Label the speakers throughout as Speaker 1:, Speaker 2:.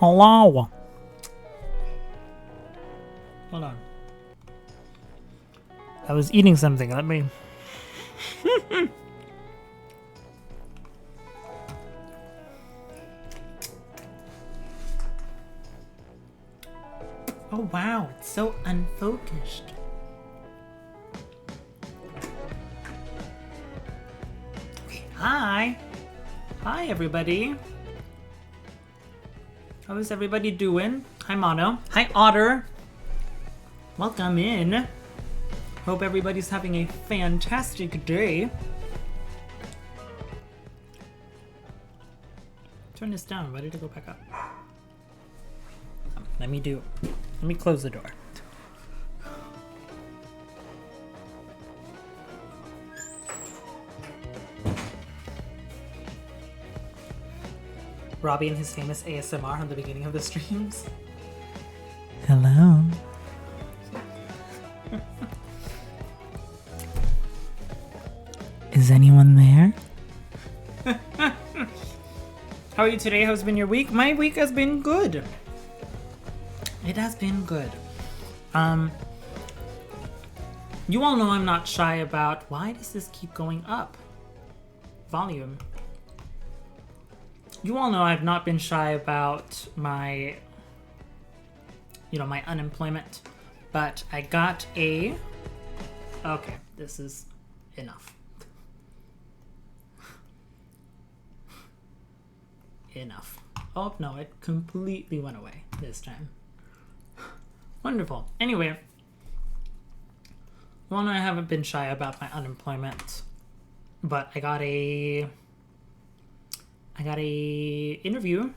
Speaker 1: Hello. Hold on. I was eating something. Let me. Oh wow, it's so unfocused. Okay, hi. Hi everybody. How is everybody doing? Hi Mono. Hi Otter. Welcome in. Hope everybody's having a fantastic day. Turn this down. Why did it go back up? Let me close the door. Robbie and his famous ASMR on the beginning of the streams. Hello. Is anyone there? How are you today? How's been your week? My week has been good. It has been good. You all know I'm not shy about... Why does this keep going up? Volume. You all know I've not been shy about my... my unemployment. But I got a... Okay, this is enough. Enough. Oh, no, it completely went away this time. Wonderful. Anyway, well, I haven't been shy about my unemployment, but I got a interview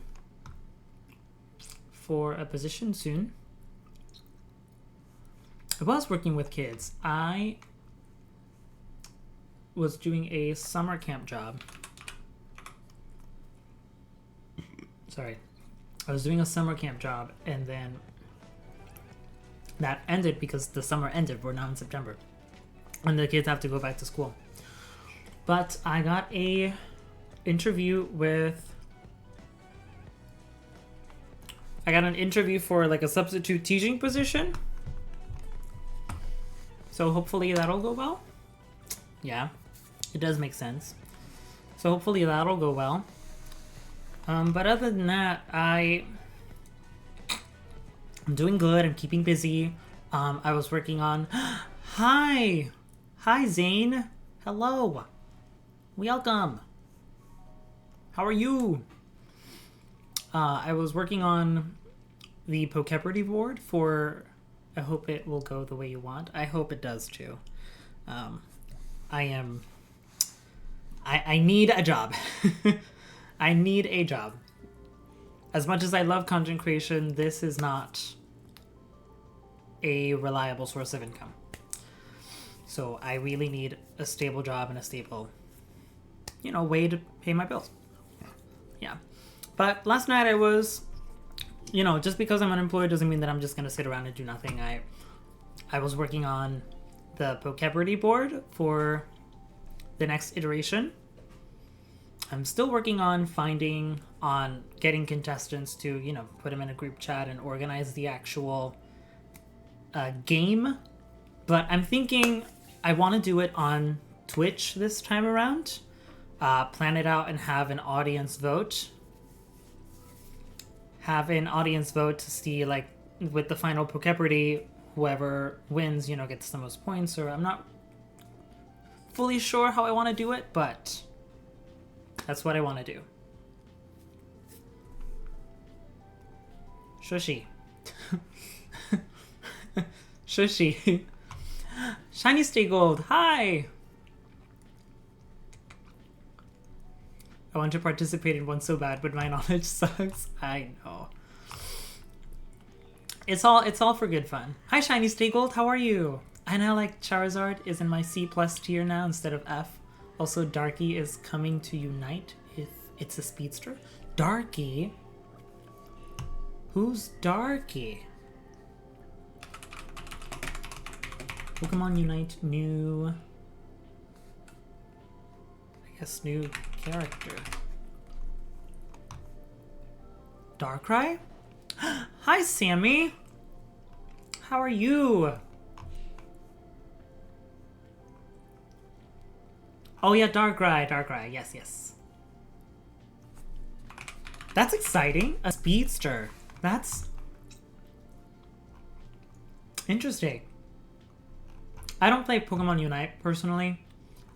Speaker 1: for a position soon. I was working with kids. I was doing a summer camp job. Sorry. I was doing a summer camp job, and then that ended because the summer ended. We're now in September. And the kids have to go back to school. But I got a interview with... I got an interview for like a substitute teaching position. So hopefully that'll go well. Yeah, it does make sense. So hopefully that'll go well. But other than that, I'm doing good. I'm keeping busy. I was working on... Hi! Hi, Zane. Hello. Welcome. How are you? I was working on the Pokeparty board for... I hope it will go the way you want. I hope it does, too. I need a job. I need a job. As much as I love content creation, this is not a reliable source of income. So I really need a stable job and a stable, way to pay my bills. Yeah. But last night I was, just because I'm unemployed doesn't mean that I'm just going to sit around and do nothing. I was working on the Pokeparty board for the next iteration. I'm still working on getting contestants to, put them in a group chat and organize the actual game. But I'm thinking I want to do it on Twitch this time around. Plan it out and have an audience vote. Have an audience vote to see, like, with the final Pokeparty, whoever wins, gets the most points. Or I'm not fully sure how I want to do it, but... that's what I want to do. Shushi. Shushi. Shiny Stay Gold. Hi! I want to participate in one so bad, but my knowledge sucks. I know. It's all for good fun. Hi, Shiny Stay Gold. How are you? I know, like, Charizard is in my C+ tier now instead of F. Also, Darky is coming to unite if it's a speedster. Darky? Who's Darky? Pokemon Unite new... I guess new character. Darkrai? Hi, Sammy. How are you? Oh yeah, Darkrai. Yes. That's exciting. A speedster. That's interesting. I don't play Pokemon Unite personally.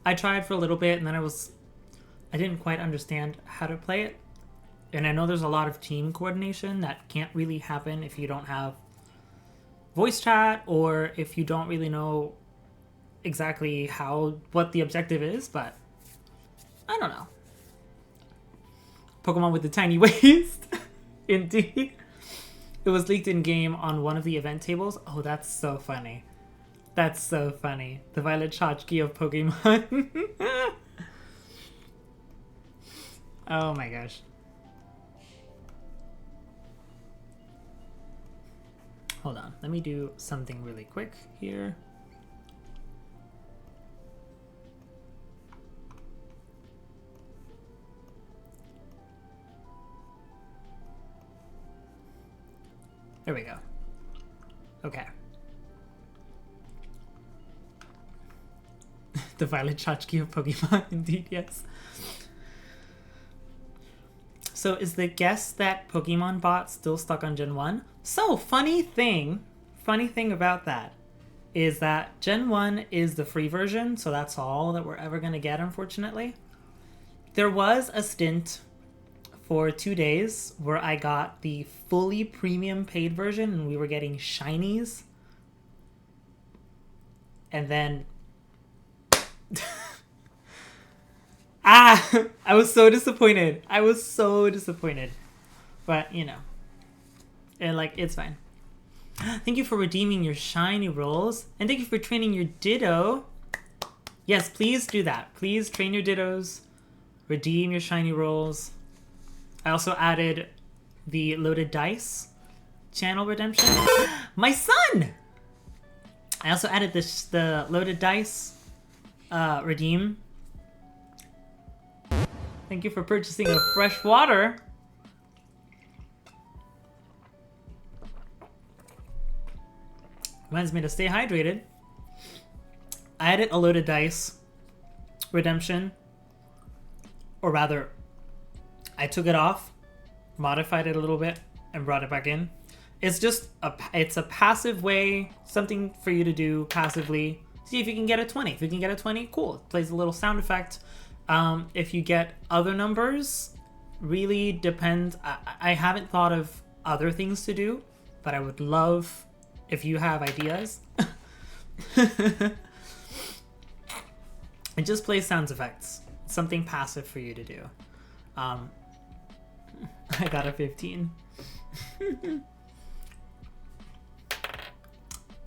Speaker 1: I tried for a little bit and then I didn't quite understand how to play it. And I know there's a lot of team coordination that can't really happen if you don't have voice chat or if you don't really know exactly what the objective is, but I don't know. Pokemon with the tiny waist. Indeed. It was leaked in game on one of the event tables. Oh, that's so funny. That's so funny. The Violet Chachki of Pokemon. Oh my gosh. Hold on. Let me do something really quick here. There we go. Okay. The Violet Chachki of Pokemon, indeed, yes. So is the guess that Pokemon bot still stuck on Gen 1? So, funny thing about that is that Gen 1 is the free version, so that's all that we're ever going to get, unfortunately. There was a stint for 2 days where I got the fully premium paid version and we were getting shinies. And then... I was so disappointed. But, you know. And, like, it's fine. Thank you for redeeming your shiny rolls. And thank you for training your Ditto. Yes, please do that. Please train your Dittos. Redeem your shiny rolls. I also added the loaded dice channel redemption. My son! I also added the loaded dice redeem. Thank you for purchasing a fresh water. Reminds me to stay hydrated. I added a loaded dice redemption. Or rather, I took it off, modified it a little bit, and brought it back in. It's just it's a passive way, something for you to do passively. See if you can get a 20. If you can get a 20, cool. It plays a little sound effect. If you get other numbers, really depends. I haven't thought of other things to do, but I would love if you have ideas. It just plays sound effects. Something passive for you to do. I got a 15.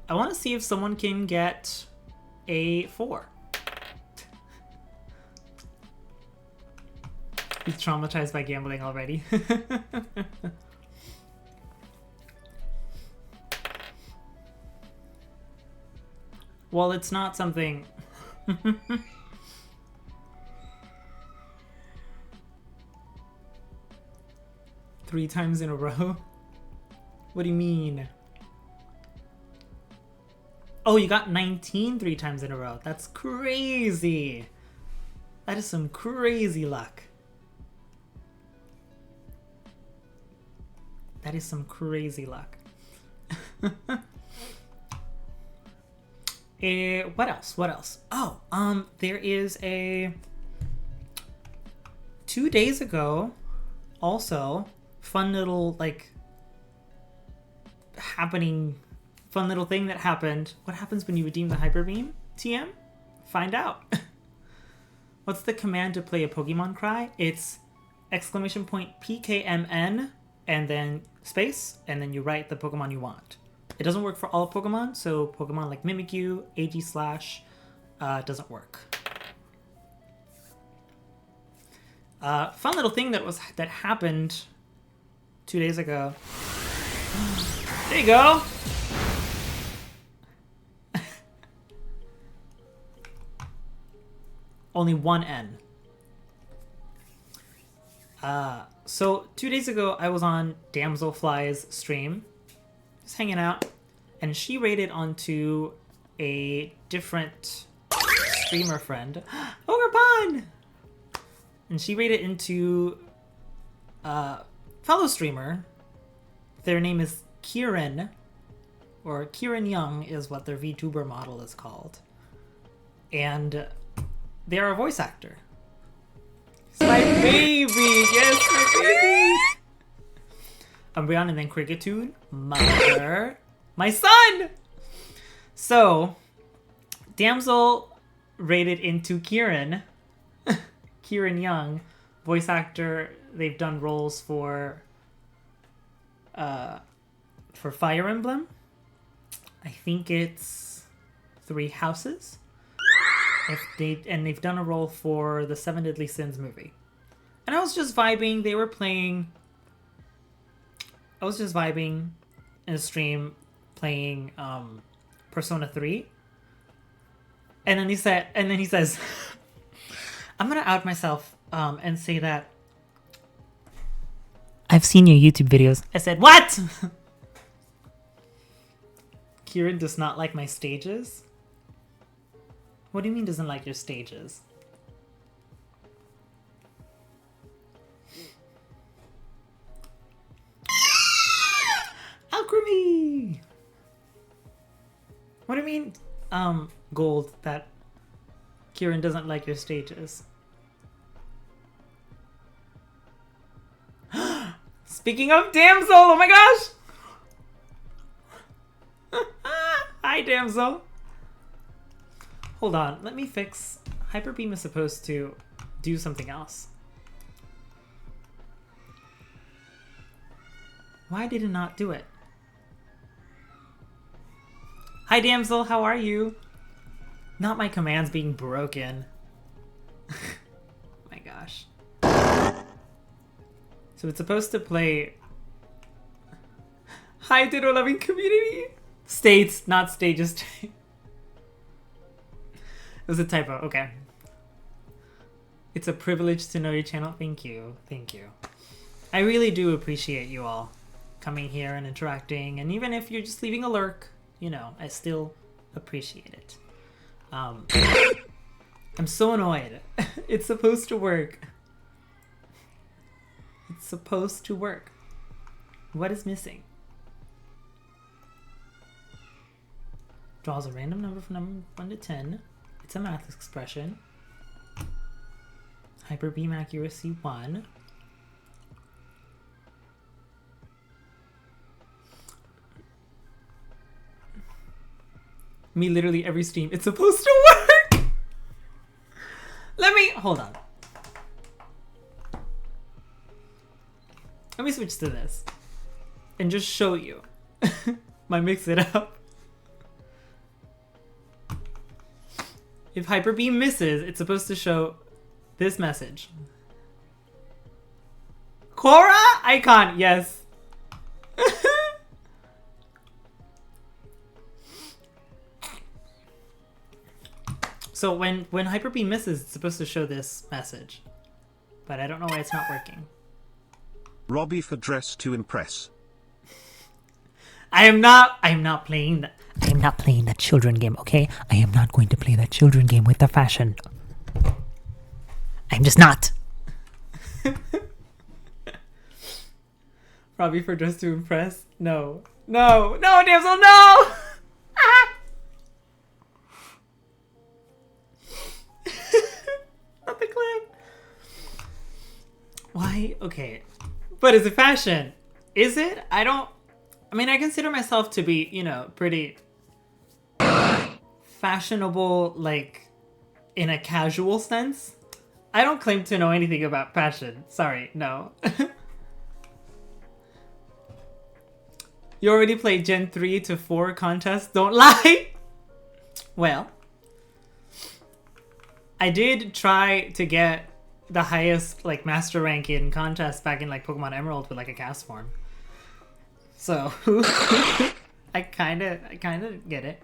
Speaker 1: I want to see if someone can get a 4. He's traumatized by gambling already. Well, it's not something... 3 times in a row? What do you mean? Oh, you got 19 3 times in a row. That's crazy. That is some crazy luck. That is some crazy luck. What else? Oh, there is a... 2 days ago, also, fun little, like, fun little thing that happened. What happens when you redeem the Hyper Beam? TM? Find out. What's the command to play a Pokemon cry? It's !PKMN and then space, and then you write the Pokemon you want. It doesn't work for all Pokemon, so Pokemon like Mimikyu, AG/, doesn't work. Fun little thing that happened 2 days ago. There you go. Only one N. So 2 days ago, I was on Damselfly's stream, just hanging out, and she raided onto a different streamer friend, Ogre and she raided into fellow streamer. Their name is Kieran, or Kieran Young is what their VTuber model is called, and they are a voice actor. It's my baby, yes, my baby. Umbreon and then Cricketune, mother, my son. So, Damsel raided into Kieran, Kieran Young, voice actor. They've done roles for Fire Emblem. I think it's 3 Houses. They've done a role for the 7 Deadly Sins movie. And I was just vibing. They were playing. I was just vibing in a stream playing Persona 3. And then he says, I'm gonna out myself and say that I've seen your YouTube videos. I said, what? Kieran does not like my stages? What do you mean doesn't like your stages? Alchemy! What do you mean, Gold, that Kieran doesn't like your stages? Speaking of Damsel, oh my gosh! Hi, Damsel. Hold on, let me fix. Hyper Beam is supposed to do something else. Why did it not do it? Hi, Damsel, how are you? Not my commands being broken. My gosh. So it's supposed to play. Hi, Ditto loving community. States, not stages. It was a typo. Okay. It's a privilege to know your channel. Thank you. Thank you. I really do appreciate you all coming here and interacting. And even if you're just leaving a lurk, you know, I still appreciate it. I'm so annoyed. It's supposed to work. It's supposed to work. What is missing? Draws a random number from number 1 to 10. It's a math expression. Hyper beam accuracy 1. Me literally every stream. It's supposed to work! Let me... Hold on. Let me switch to this. And just show you. My mix it up. If Hyper Beam misses, it's supposed to show this message. Cora icon, yes. So when Hyper Beam misses, it's supposed to show this message. But I don't know why it's not working.
Speaker 2: Robbie for dress to impress.
Speaker 1: I am not playing that. I am not playing that children game, okay? I am not going to play that children game with the fashion. I'm just not. Robbie for dress to impress? No. No, no, Damsel, no! Not the clip. Why? Okay. But is it fashion? Is it? I mean, I consider myself to be, you know, pretty fashionable, like, in a casual sense. I don't claim to know anything about fashion. Sorry, no. You already played Gen 3 to 4 contests? Don't lie! Well, I did try to get the highest, like, master rank in contests back in, like, Pokemon Emerald with, like, a cast form. So, I kinda get it.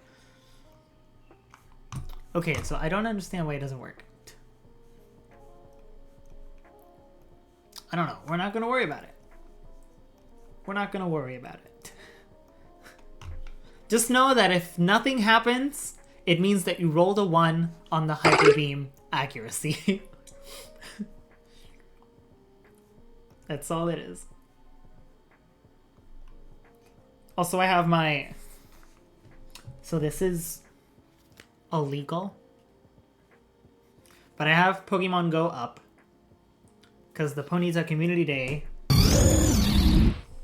Speaker 1: Okay, so I don't understand why it doesn't work. I don't know. We're not gonna worry about it. We're not gonna worry about it. Just know that if nothing happens, it means that you rolled a 1 on the Hyper Beam accuracy. That's all it is. Also, I have my... So this is illegal. But I have Pokemon Go up. Because the Ponyta Community Day...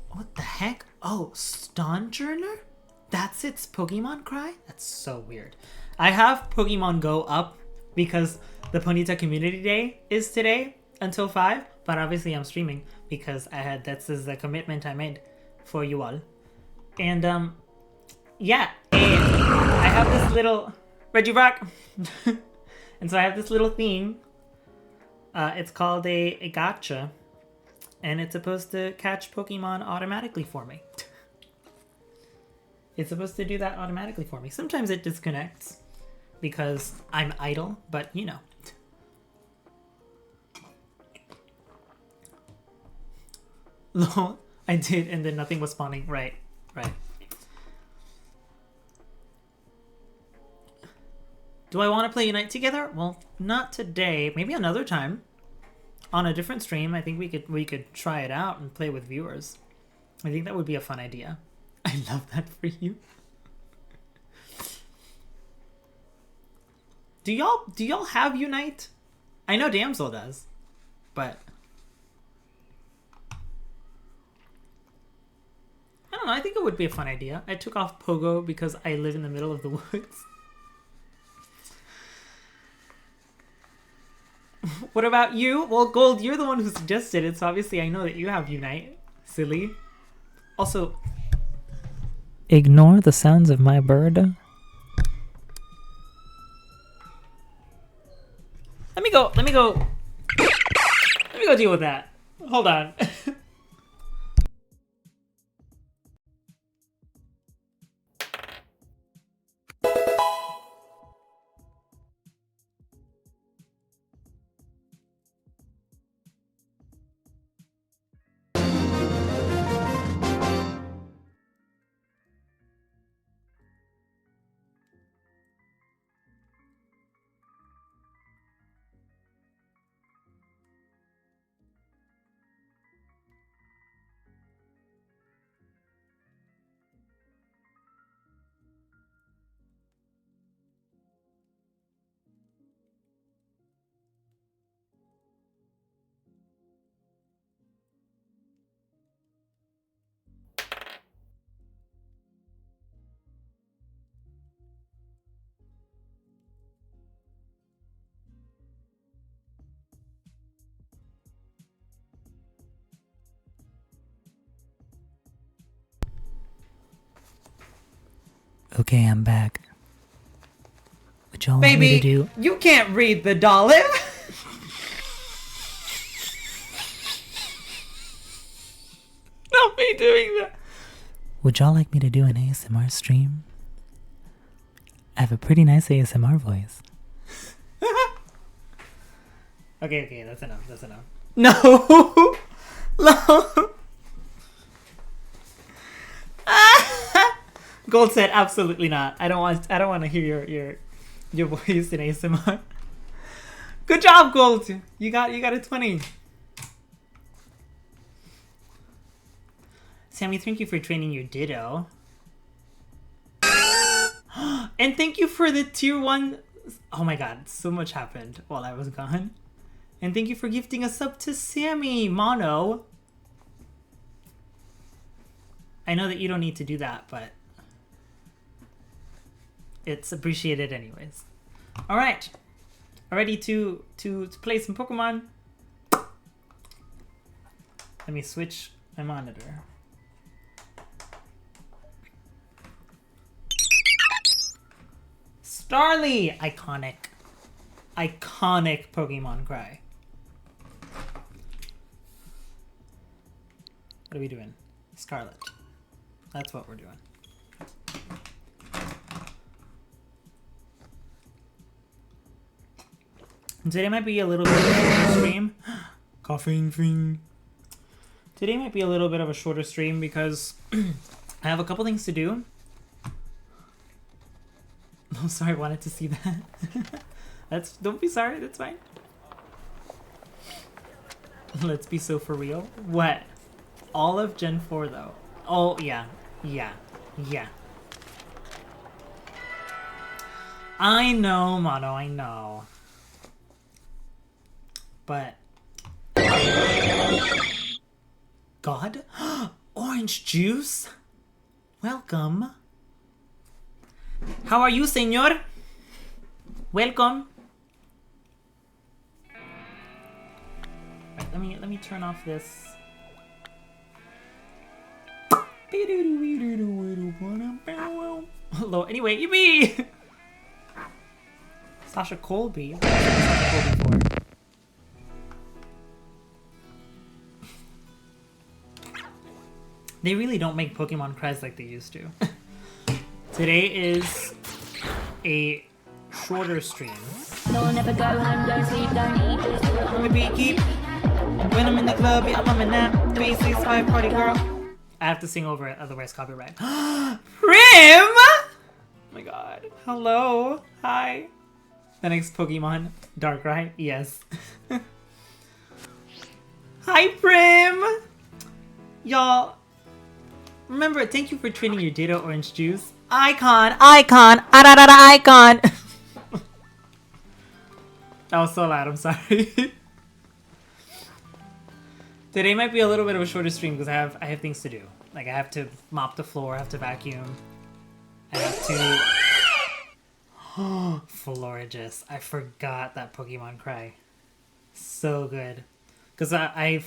Speaker 1: What the heck? Oh, Stonjourner? That's its Pokemon cry? That's so weird. I have Pokemon Go up because the Ponyta Community Day is today until 5. But obviously I'm streaming because this is the commitment I made for you all. And yeah, I have this little Regirock. And so I have this little theme. It's called a gacha. And it's supposed to catch Pokemon automatically for me. It's supposed to do that automatically for me. Sometimes it disconnects because I'm idle, but you know. No, I did, and then nothing was spawning. Right. Do I want to play Unite together? Well, not today. Maybe another time. On a different stream, I think we could try it out and play with viewers. I think that would be a fun idea. I love that for you. Do y'all have Unite? I know Damsel does, but I don't know. I think it would be a fun idea. I took off Pogo because I live in the middle of the woods. What about you? Well, Gold, you're the one who suggested it, so obviously I know that you have Unite. Silly. Also, ignore the sounds of my bird. Let me go deal with that. Hold on. Okay, I'm back. What y'all want me to do? You can't read the Dolliv! Not me doing that! Would y'all like me to do an ASMR stream? I have a pretty nice ASMR voice. Okay, that's enough. No! No! Gold said absolutely not. I don't want to hear your voice in ASMR. Good job, Gold. You got a 20. Sammy, thank you for training your Ditto. And thank you for the tier 1. Oh my god, so much happened while I was gone. And thank you for gifting a sub to Sammy Mono. I know that you don't need to do that, but it's appreciated anyways. All right, ready to play some Pokemon. Let me switch my monitor. Starly, iconic Pokemon cry. What are we doing? Scarlet. That's what we're doing. Today might be a little bit of a shorter stream. Coughing thing. Today might be a little bit of a shorter stream because I have a couple things to do. Oh, sorry, I wanted to see that. Don't be sorry, that's fine. Let's be so for real. What? All of Gen 4 though. Oh, yeah. Yeah. Yeah. I know, Mono, I know. But... God? Orange juice? Welcome. How are you, senor? Welcome. Right, let me turn off this. Hello. Anyway, yippee! Sasha Colby. I've never seen Sasha Colby before. They really don't make Pokemon cries like they used to. Today is a shorter stream. I'm gonna be keep when I'm in the club, yeah, I'm a nap. 365 party girl. I have to sing over it, otherwise copyright. Prim! Oh my god. Hello. Hi. The next Pokemon. Darkrai? Yes. Hi, Prim! Y'all, remember, thank you for trading your Ditto Orange Juice. Icon! Icon! Icon! That was so loud, I'm sorry. Today might be a little bit of a shorter stream because I have things to do. Like I have to mop the floor, I have to vacuum. I have to... Florigis. I forgot that Pokemon cry. So good. Because my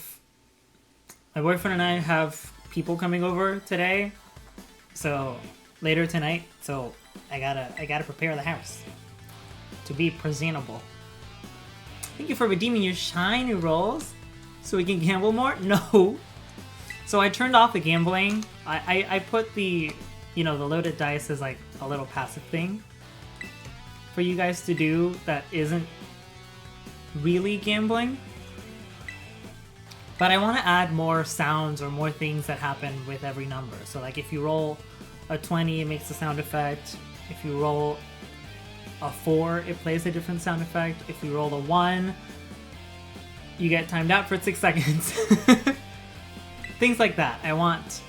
Speaker 1: boyfriend and I have people coming over today. So later tonight. So I gotta prepare the house to be presentable. Thank you for redeeming your shiny rolls. So we can gamble more? No. So I turned off the gambling. I put the, the loaded dice as like a little passive thing for you guys to do that isn't really gambling. But I want to add more sounds or more things that happen with every number. So like if you roll a 20, it makes a sound effect. If you roll a 4, it plays a different sound effect. If you roll a 1, you get timed out for 6 seconds. Things like that. I want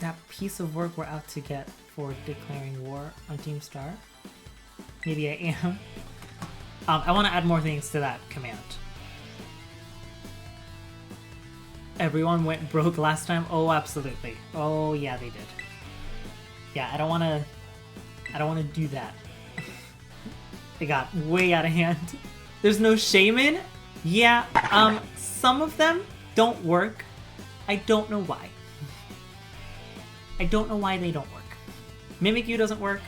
Speaker 1: that piece of work we're out to get for declaring war on Team Star. Maybe I am. I want to add more things to that command. Everyone went broke last time? Oh, absolutely. Oh, yeah, they did. Yeah, I don't want to do that. They got way out of hand. There's no shaman? Yeah, some of them don't work. I don't know why. I don't know why they don't work. Mimikyu doesn't work.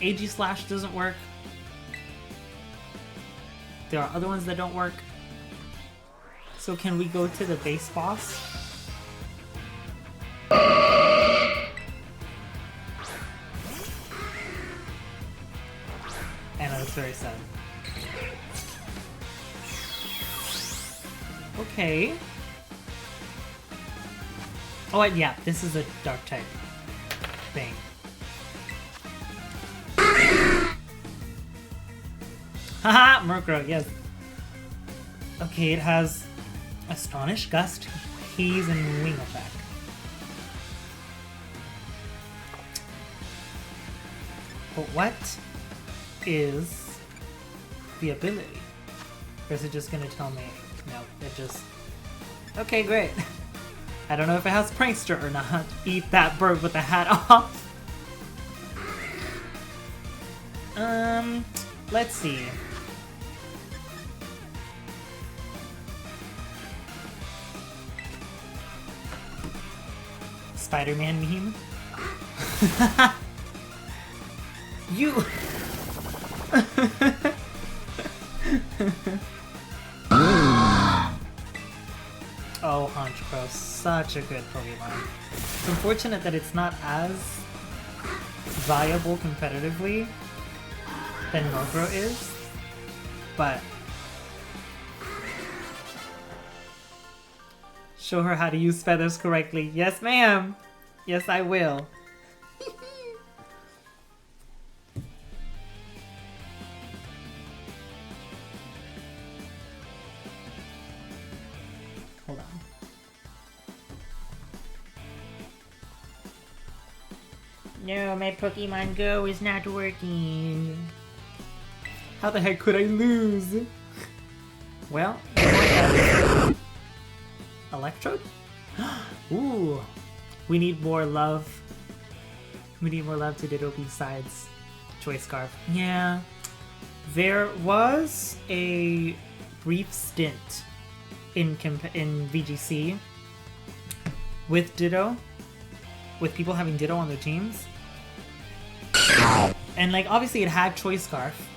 Speaker 1: AG Slash doesn't work. There are other ones that don't work. So can we go to the base boss? I know, it's very sad. Okay. Oh, yeah, this is a dark type thing. Haha, Murkrow, yes. Okay, it has Astonish, Gust, Haze, and Wing Attack. But what is the ability? Or is it just gonna tell me? No, it just... Okay, great. I don't know if it has Prankster or not. Eat that bird with the hat off. Let's see. Spider-Man meme? You... Oh, Honchkrow, such a good Pokemon. It's unfortunate that it's not as viable competitively than Murkrow is, but Show her how to use feathers correctly. Yes, ma'am. Yes, I will. Hold on. No, my Pokemon Go is not working. How the heck could I lose? Well, Electrode? Ooh, we need more love. We need more love to Ditto besides Choice Scarf. Yeah, there was a brief stint in VGC with Ditto, with people having Ditto on their teams, and like obviously it had Choice Scarf,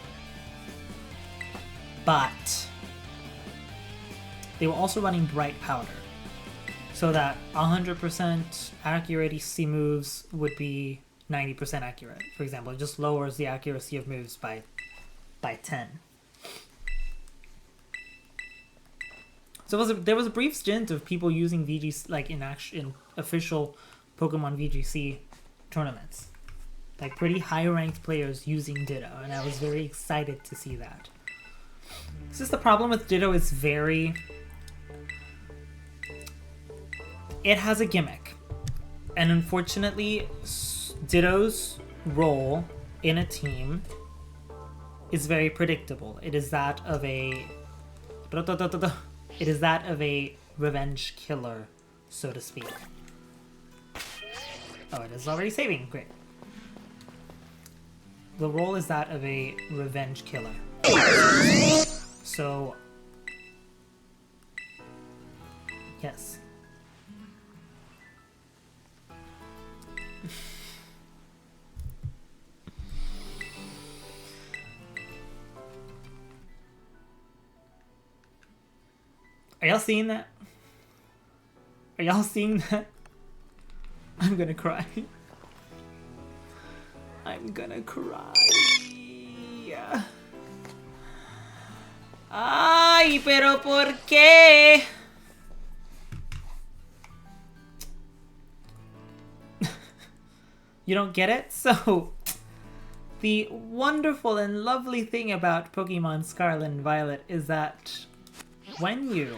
Speaker 1: but they were also running Bright Powder, so that 100% accuracy moves would be 90% accurate. For example, it just lowers the accuracy of moves by 10. So there was a brief stint of people using VGC like in official Pokemon VGC tournaments, like pretty high ranked players using Ditto, and I was very excited to see that. It's just the problem with Ditto is it has a gimmick, and unfortunately Ditto's role in a team is very predictable. It is that of a revenge killer, so to speak. Oh, it is already saving. Great. The role is that of a revenge killer. So yes. Are y'all seeing that? Are y'all seeing that? I'm gonna cry. I'm gonna cry. Ay, pero ¿por qué? You don't get it? So, the wonderful and lovely thing about Pokemon Scarlet and Violet is that when you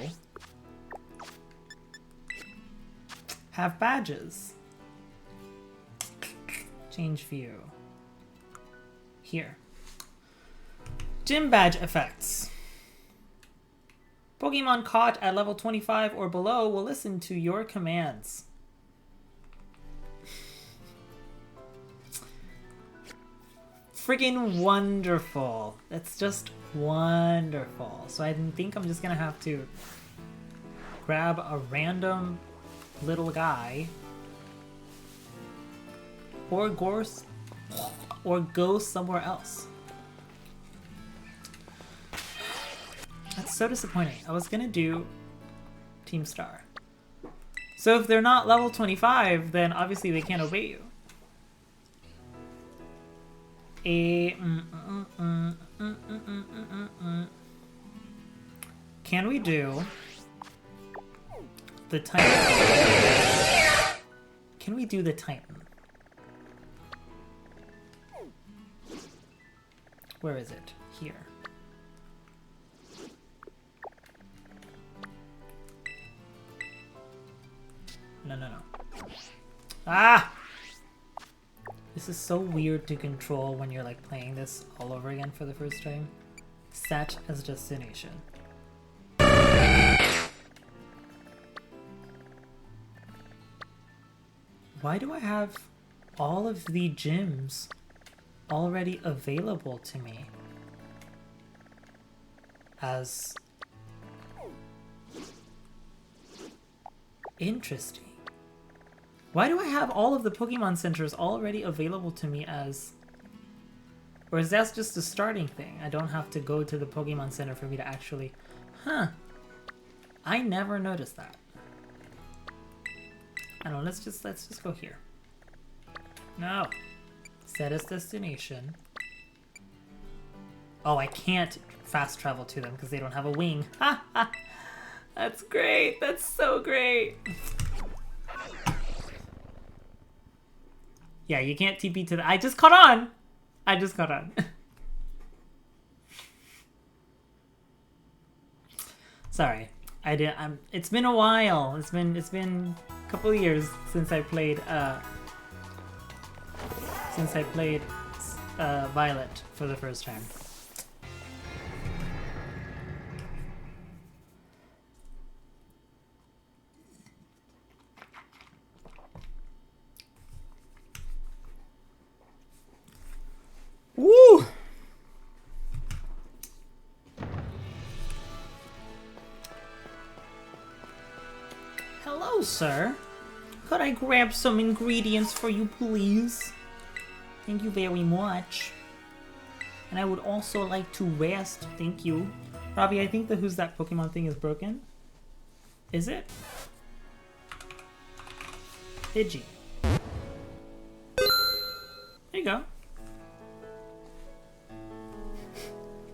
Speaker 1: have badges, change view, here, gym badge effects. Pokemon caught at level 25 or below will listen to your commands. Friggin' wonderful. That's just wonderful. So I think I'm just gonna have to grab a random little guy or go somewhere else. That's so disappointing. I was gonna do Team Star. So if they're not level 25, then obviously they can't obey you. Can we do the Titan? Can we do the Titan? Where is it? Here. No. Ah! This is so weird to control when you're like playing this all over again for the first time. Set as destination. Why do I have all of the gyms already available to me as... Interesting. Why do I have all of the Pokemon Centers already available to me as... Or is that just a starting thing? I don't have to go to the Pokemon Center for me to actually... Huh. I never noticed that. I don't know, let's just go here. No. Set as destination. Oh, I can't fast travel to them because they don't have a wing. Ha ha! That's great. That's so great. Yeah, you can't TP to the... I just caught on. I just caught on. Sorry. It's been a while. It's been a couple of years since I played Violet for the first time. Woo! Hello, sir. Could I grab some ingredients for you, please? Thank you very much. And I would also like to rest. Thank you. Robbie, I think the Who's That Pokemon thing is broken. Is it? Pidgey. There you go.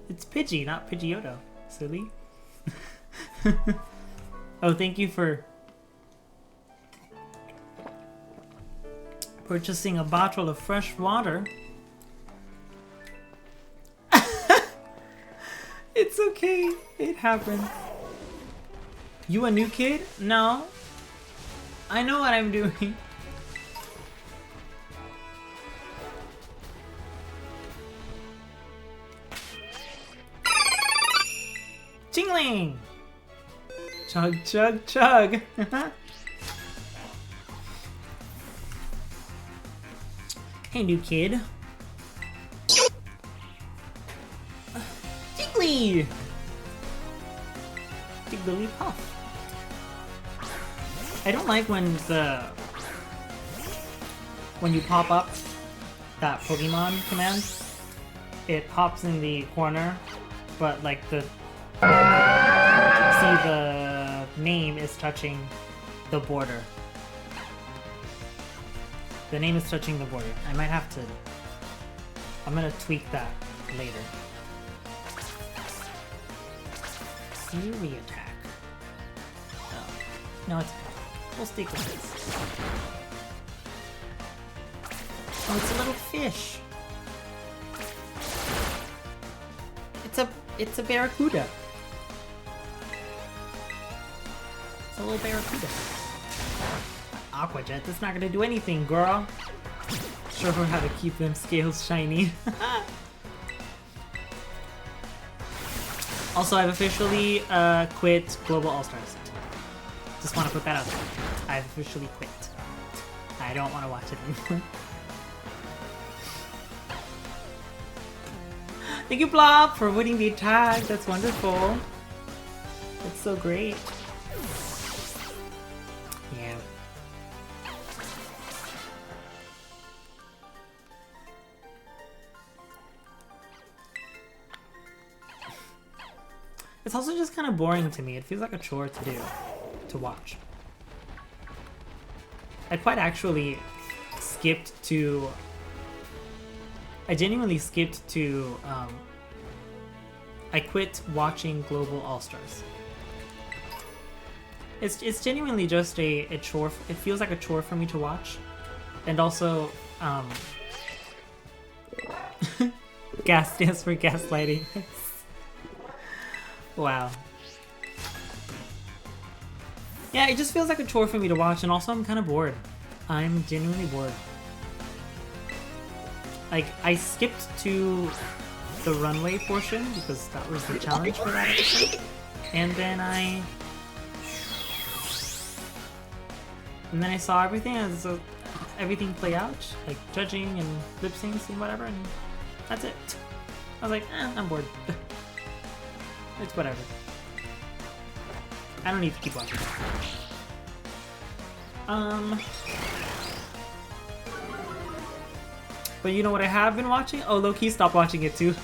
Speaker 1: It's Pidgey, not Pidgeotto. Silly. Oh, thank you for purchasing a bottle of fresh water. It's okay. It happens. You a new kid? No. I know what I'm doing. Jingling! Chug, chug, chug! Hey, new kid. Jiggly! Jigglypuff. I don't like when you pop up that Pokemon command, it pops in the corner, but like the name is touching the border. The name is touching the border. I might have to... I'm gonna tweak that later. Fury attack. Oh. No, it's... We'll stick with this. Oh, it's a little fish. It's a barracuda. It's a little barracuda. Aqua Jet, that's not gonna do anything, girl. Show her how to keep them scales shiny. Also, I've officially quit Global All-Stars. Just want to put that out there. I've officially quit. I don't want to watch it anymore. Thank you, Blob, for winning the attack. That's wonderful. That's so great. Yeah. It's also just kind of boring to me. It feels like a chore to do, to watch. I quite actually skipped to... I genuinely skipped to... I quit watching Global All-Stars. It's genuinely just a chore. It feels like a chore for me to watch. And also... gas stands for gaslighting. Wow. Yeah, it just feels like a chore for me to watch, and also I'm kind of bored. I'm genuinely bored. Like, I skipped to the runway portion because that was the challenge for that episode. And then I saw everything play out, like judging and lip syncs and whatever, and that's it. I was like, I'm bored. It's whatever. I don't need to keep watching. But you know what I have been watching? Oh, low-key stopped watching it too.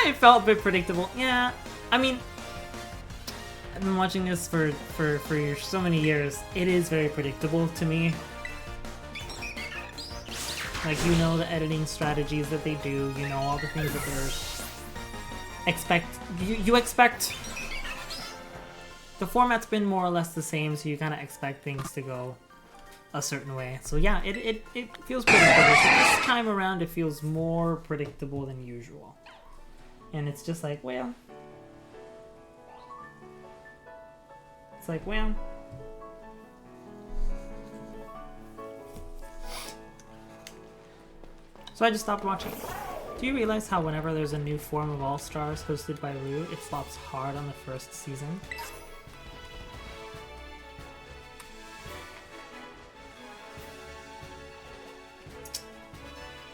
Speaker 1: It felt a bit predictable. Yeah, I mean, I've been watching this for so many years. It is very predictable to me. Like, you know the editing strategies that they do. You know all the things that they're... You expect the format's been more or less the same, so you kind of expect things to go a certain way. So yeah, it feels pretty predictable. This time around, it feels more predictable than usual. And it's just like, well... It's like, well... So I just stopped watching. Do you realize how whenever there's a new form of All-Stars hosted by Rue, it flops hard on the first season?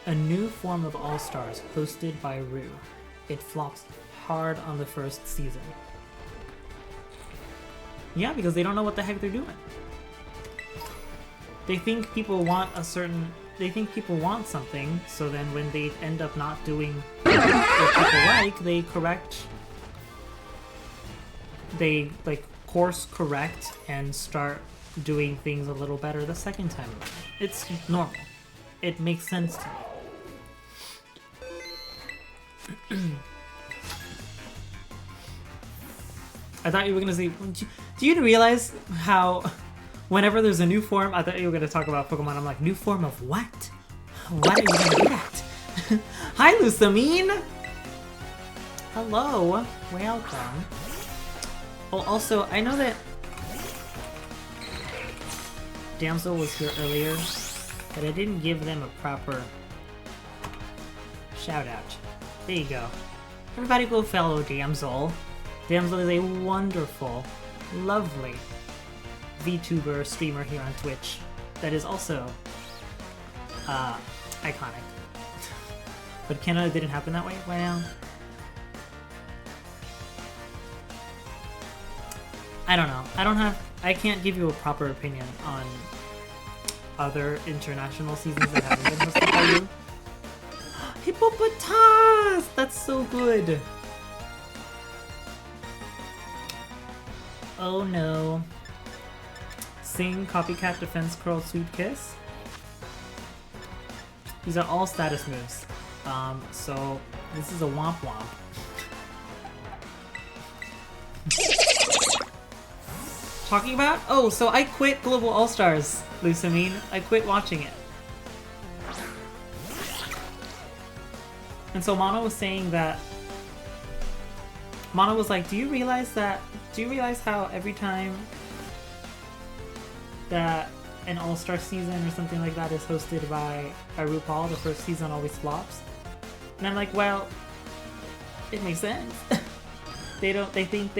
Speaker 1: A new form of All-Stars hosted by Rue. It flops hard on the first season. Yeah, because they don't know what the heck they're doing. They think people want a certain... They think people want something, so then when they end up not doing what people like, they correct... They, like, course correct and start doing things a little better the second time around. It's normal. It makes sense to me. I thought you were gonna say... Do you realize how... Whenever there's a new form, I thought you were going to talk about Pokemon. I'm like, new form of what? Why are you going to do that? Hi, Lusamine! Hello. Welcome. Oh, also, I know that Damsel was here earlier, but I didn't give them a proper shout-out. There you go. Everybody go follow Damsel. Damsel is a wonderful, lovely VTuber streamer here on Twitch that is also iconic. But Canada didn't happen that way. Well, I don't know. I can't give you a proper opinion on other international seasons that haven't been hosted by you. Hippopotas! That's so good. Oh no. Sing, Copycat, Defense Curl, Sweet Kiss. These are all status moves. So this is a Womp Womp. Talking about? Oh, so I quit Global All-Stars, Lusamine. I quit watching it. And so Mono was saying that... Mono was like, do you realize how every time that an All-Star season or something like that is hosted by RuPaul, the first season always flops? And I'm like, well, it makes sense. They think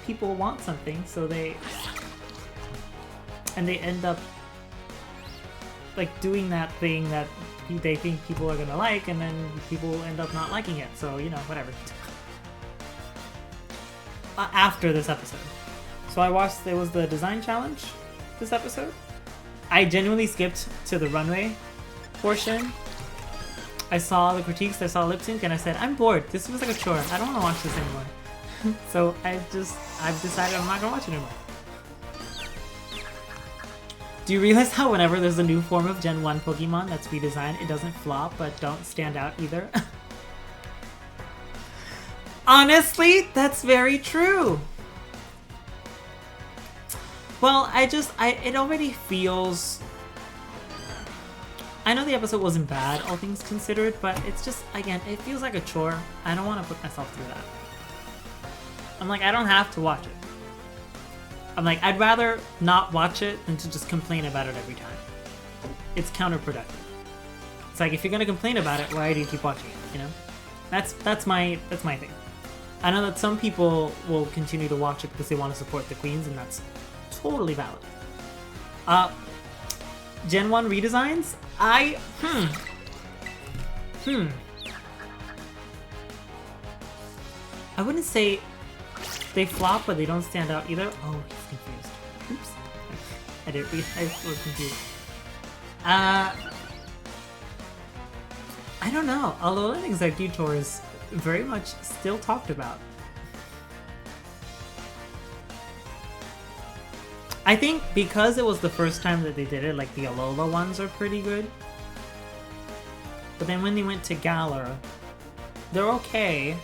Speaker 1: people want something, so they end up like doing that thing that they think people are gonna like, and then people end up not liking it, so you know, whatever. After this episode. So I watched, there was the design challenge this episode. I genuinely skipped to the runway portion. I saw the critiques, I saw lip sync, and I said, I'm bored. This feels like a chore. I don't want to watch this anymore. So I've decided I'm not gonna watch it anymore. Do you realize how whenever there's a new form of Gen 1 Pokemon that's redesigned, it doesn't flop but don't stand out either? Honestly, that's very true. Well, it already feels... I know the episode wasn't bad, all things considered, but it's just, again, it feels like a chore. I don't want to put myself through that. I'm like, I don't have to watch it. I'm like, I'd rather not watch it than to just complain about it every time. It's counterproductive. It's like, if you're gonna complain about it, why do you keep watching it, you know? That's my thing. I know that some people will continue to watch it because they want to support the queens, and that's totally valid. Gen 1 redesigns? I wouldn't say they flop, but they don't stand out either. Oh, he's confused. Oops. I was confused. I don't know. Alolan Executor is very much still talked about. I think because it was the first time that they did it, like the Alola ones are pretty good. But then when they went to Galar, they're okay.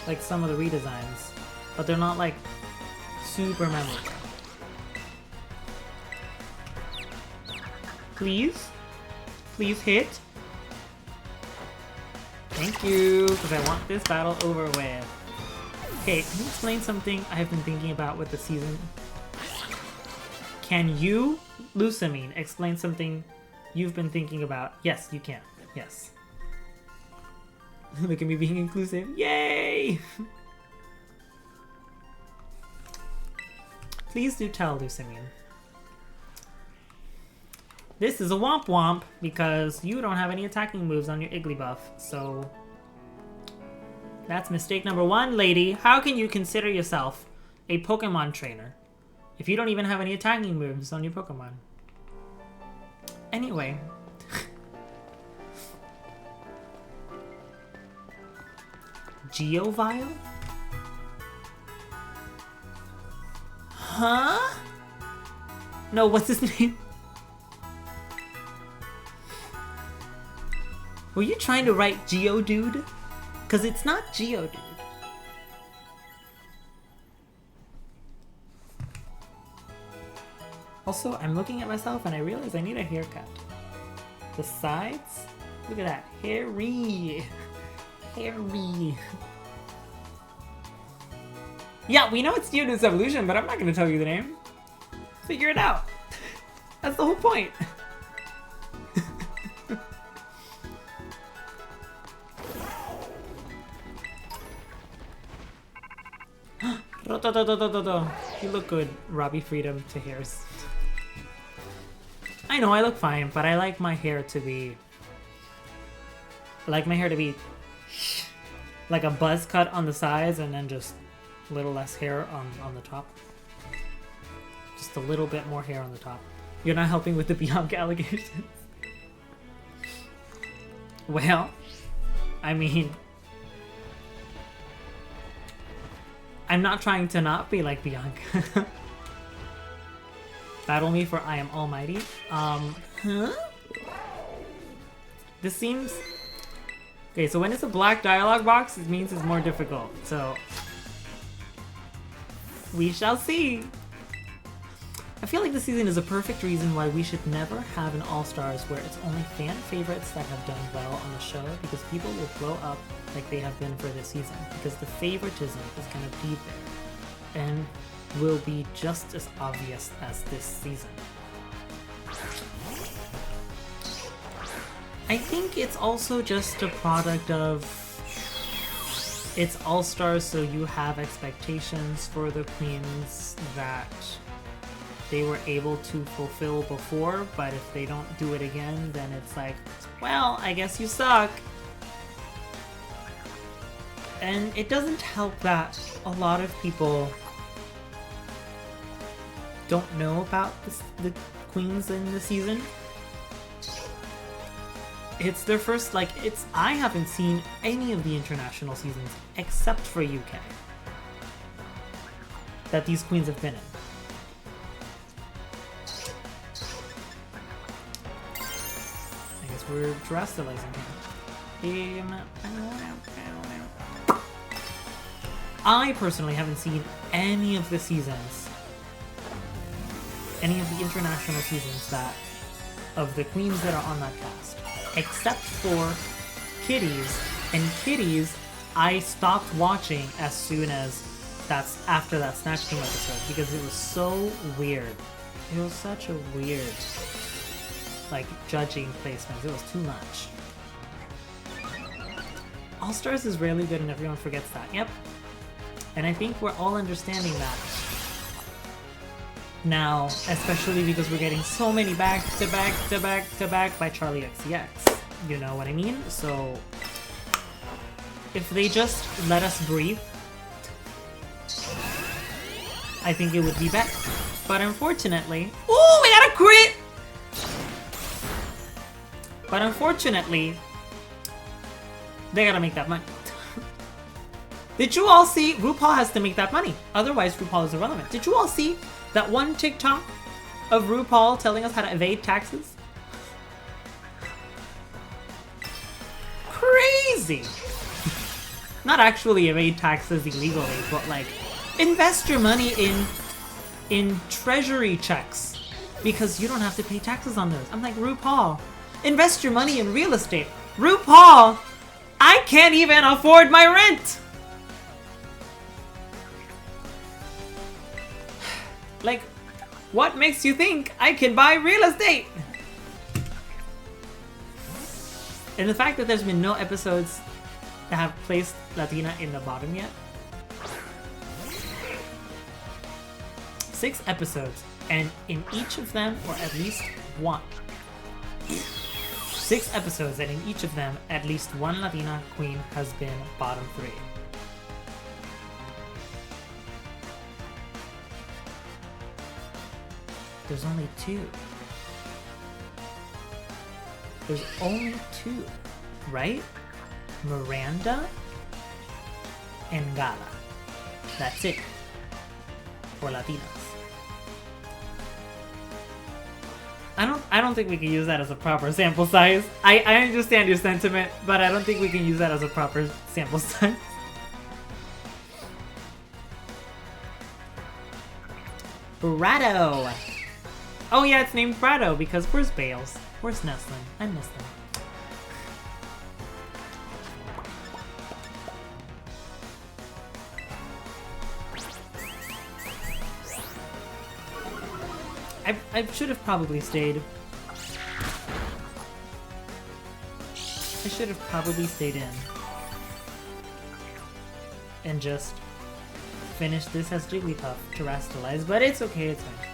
Speaker 1: Like some of the redesigns. But they're not like super memorable. Please? Please hit? Thank you, because I want this battle over with. Okay, can you explain something I've been thinking about with the season? Can you, Lusamine, explain something you've been thinking about? Yes, you can. Yes. Look at me being inclusive. Yay! Please do tell, Lusamine. This is a Womp Womp because you don't have any attacking moves on your Igglybuff, so... That's mistake number one, lady. How can you consider yourself a Pokemon trainer if you don't even have any attacking moves on your Pokemon? Anyway. Geovile? Huh? No, what's his name? Were you trying to write Geodude? Because it's not Geodude. Also, I'm looking at myself and I realize I need a haircut. The sides? Look at that. Hairy. Hairy. Yeah, we know it's Geodude's evolution, but I'm not going to tell you the name. Figure it out. That's the whole point. You look good, Robbie Freedom to hairs. I know I look fine, but I like my hair to be... I like my hair to be... like a buzz cut on the sides and then just a little less hair on the top. Just a little bit more hair on the top. You're not helping with the Bianca allegations. Well, I mean... I'm not trying to not be like Bianca. Battle me for I am almighty. Huh? This seems... Okay, so when it's a black dialogue box, it means it's more difficult, so... We shall see! I feel like this season is a perfect reason why we should never have an All-Stars where it's only fan favorites that have done well on the show, because people will blow up like they have been for this season, because the favoritism is going to be there, and will be just as obvious as this season. I think it's also just a product of it's All-Stars, so you have expectations for the queens that they were able to fulfill before, but if they don't do it again, then it's like, well, I guess you suck. And it doesn't help that a lot of people don't know about the queens in the season. It's their first, like, I haven't seen any of the international seasons except for UK that these queens have been in. I guess we're drasticizing here. I personally haven't seen any of the seasons, any of the international seasons that, of the queens that are on that cast, except for Kitty's, and Kitty's I stopped watching as soon as after that Snatch Game episode, because it was so weird. It was such a weird, like, judging placements. It was too much. All-Stars is really good and everyone forgets that. Yep. And I think we're all understanding that now, especially because we're getting so many back to back by Charlie XCX. You know what I mean? So if they just let us breathe, I think it would be better. But unfortunately, ooh, we got a crit! But unfortunately, they gotta make that money. Did you all see? RuPaul has to make that money. Otherwise, RuPaul is irrelevant. Did you all see that one TikTok of RuPaul telling us how to evade taxes? Crazy! Not actually evade taxes illegally, but like, invest your money in in treasury checks because you don't have to pay taxes on those. I'm like, RuPaul, invest your money in real estate. RuPaul, I can't even afford my rent. Like, what makes you think I can buy real estate? And the fact that there's been no episodes that have placed Latina in the bottom yet. 6 episodes, and in each of them, or at least one. 6 episodes, and in each of them, at least one Latina queen has been bottom 3. There's only 2. There's only 2, right? Miranda and Gala. That's it for Latinas. I don't think we can use that as a proper sample size. I understand your sentiment, but I don't think we can use that as a proper sample size. Brado! Oh yeah, it's named Brado because where's Bales? Where's Neslin? I miss them. I should have probably stayed. I should have probably stayed in. And just finished this as Jigglypuff to Rastalize, but it's okay, it's fine.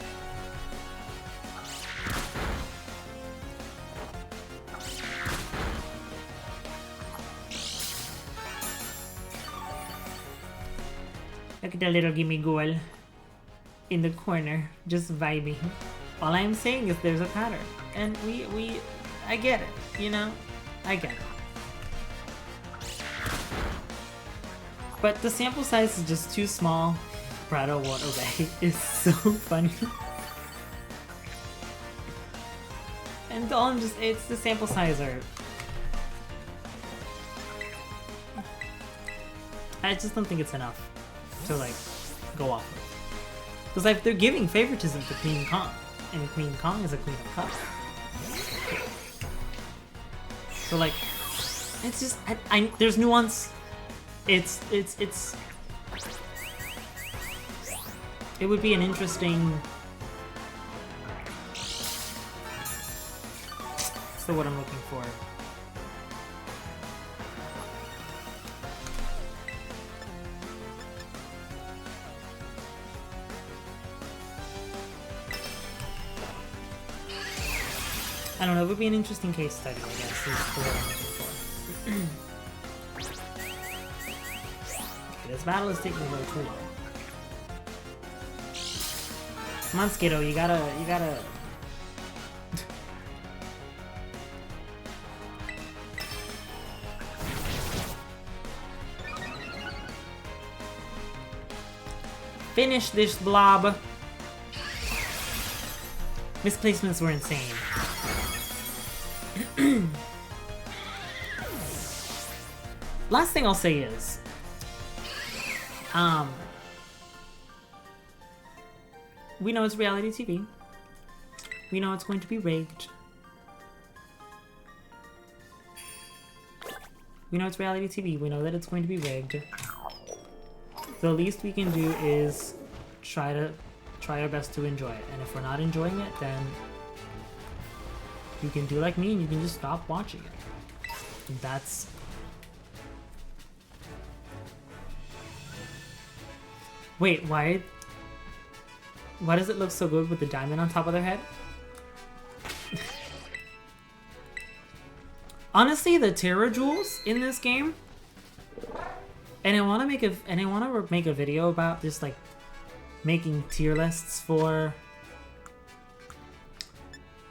Speaker 1: Look at the little gimme ghoul in the corner, just vibing. All I'm saying is there's a pattern, and I get it, you know? I get it. But the sample size is just too small. Prado won't obey. It's so funny. And all I'm just, it's the sample size are... I just don't think it's enough to like go off of. Because like they're giving favoritism to Queen Kong, and Queen Kong is a Queen of Cups. So like, it's just there's nuance. It would be an interesting. What's the word I'm looking for? I don't know, it would be an interesting case study, I guess, is the word I'm looking for. Okay, this battle is taking a little too long. Come on, Skiddo, you gotta... Finish this blob! Misplacements were insane. Last thing I'll say is, we know it's reality TV. We know it's going to be rigged. We know it's reality TV. We know that it's going to be rigged. The least we can do is try our best to enjoy it. And if we're not enjoying it, then you can do like me and you can just stop watching it. And that's... Wait, why does it look so good with the diamond on top of their head? Honestly, the Terra Jewels in this game, and I want to make a video about just like making tier lists for.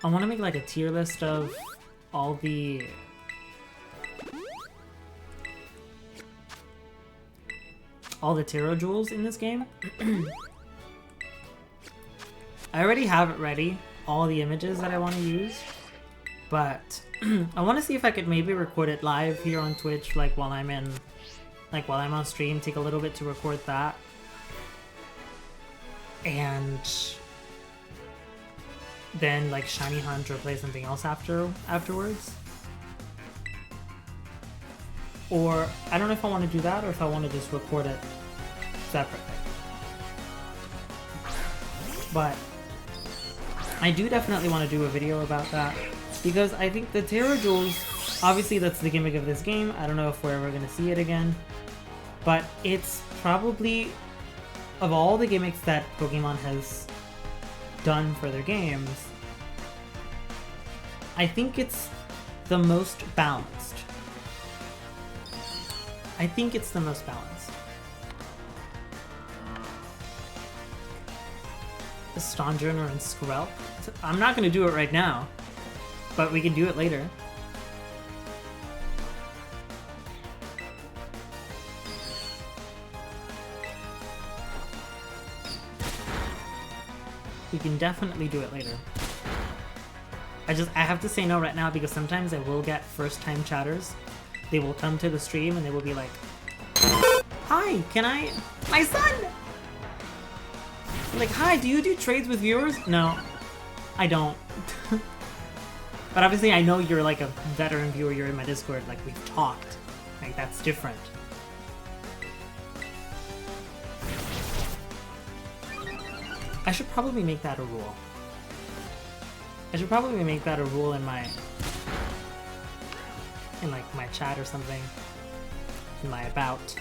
Speaker 1: I want to make like a tier list of all the Terra Jewels in this game. I already have it ready, all the images that I want to use, but I want to see if I could maybe record it live here on Twitch, like while I'm on stream, take a little bit to record that. and then like shiny hunt or play something else afterwards. Or I don't know if I want to do that or if I want to just record it separately. But I do definitely want to do a video about that because I think the Terra Jewels, obviously that's the gimmick of this game. I don't know if we're ever going to see it again, but it's probably, of all the gimmicks that Pokemon has done for their games, I think it's the most balanced. I think it's the most balanced. The Stonjourner and Scarlet. I'm not going to do it right now, but we can do it later. We can definitely do it later. I have to say no right now because sometimes I will get first-time chatters. They will come to the stream and they will be like, "Hi, can I... My son!" I'm like, "Hi, do you do trades with viewers?" No, I don't. But obviously I know you're like a veteran viewer, you're in my Discord, like we've talked. Like that's different. I should probably make that a rule. I should probably make that a rule in my... in like my chat or something. In my about.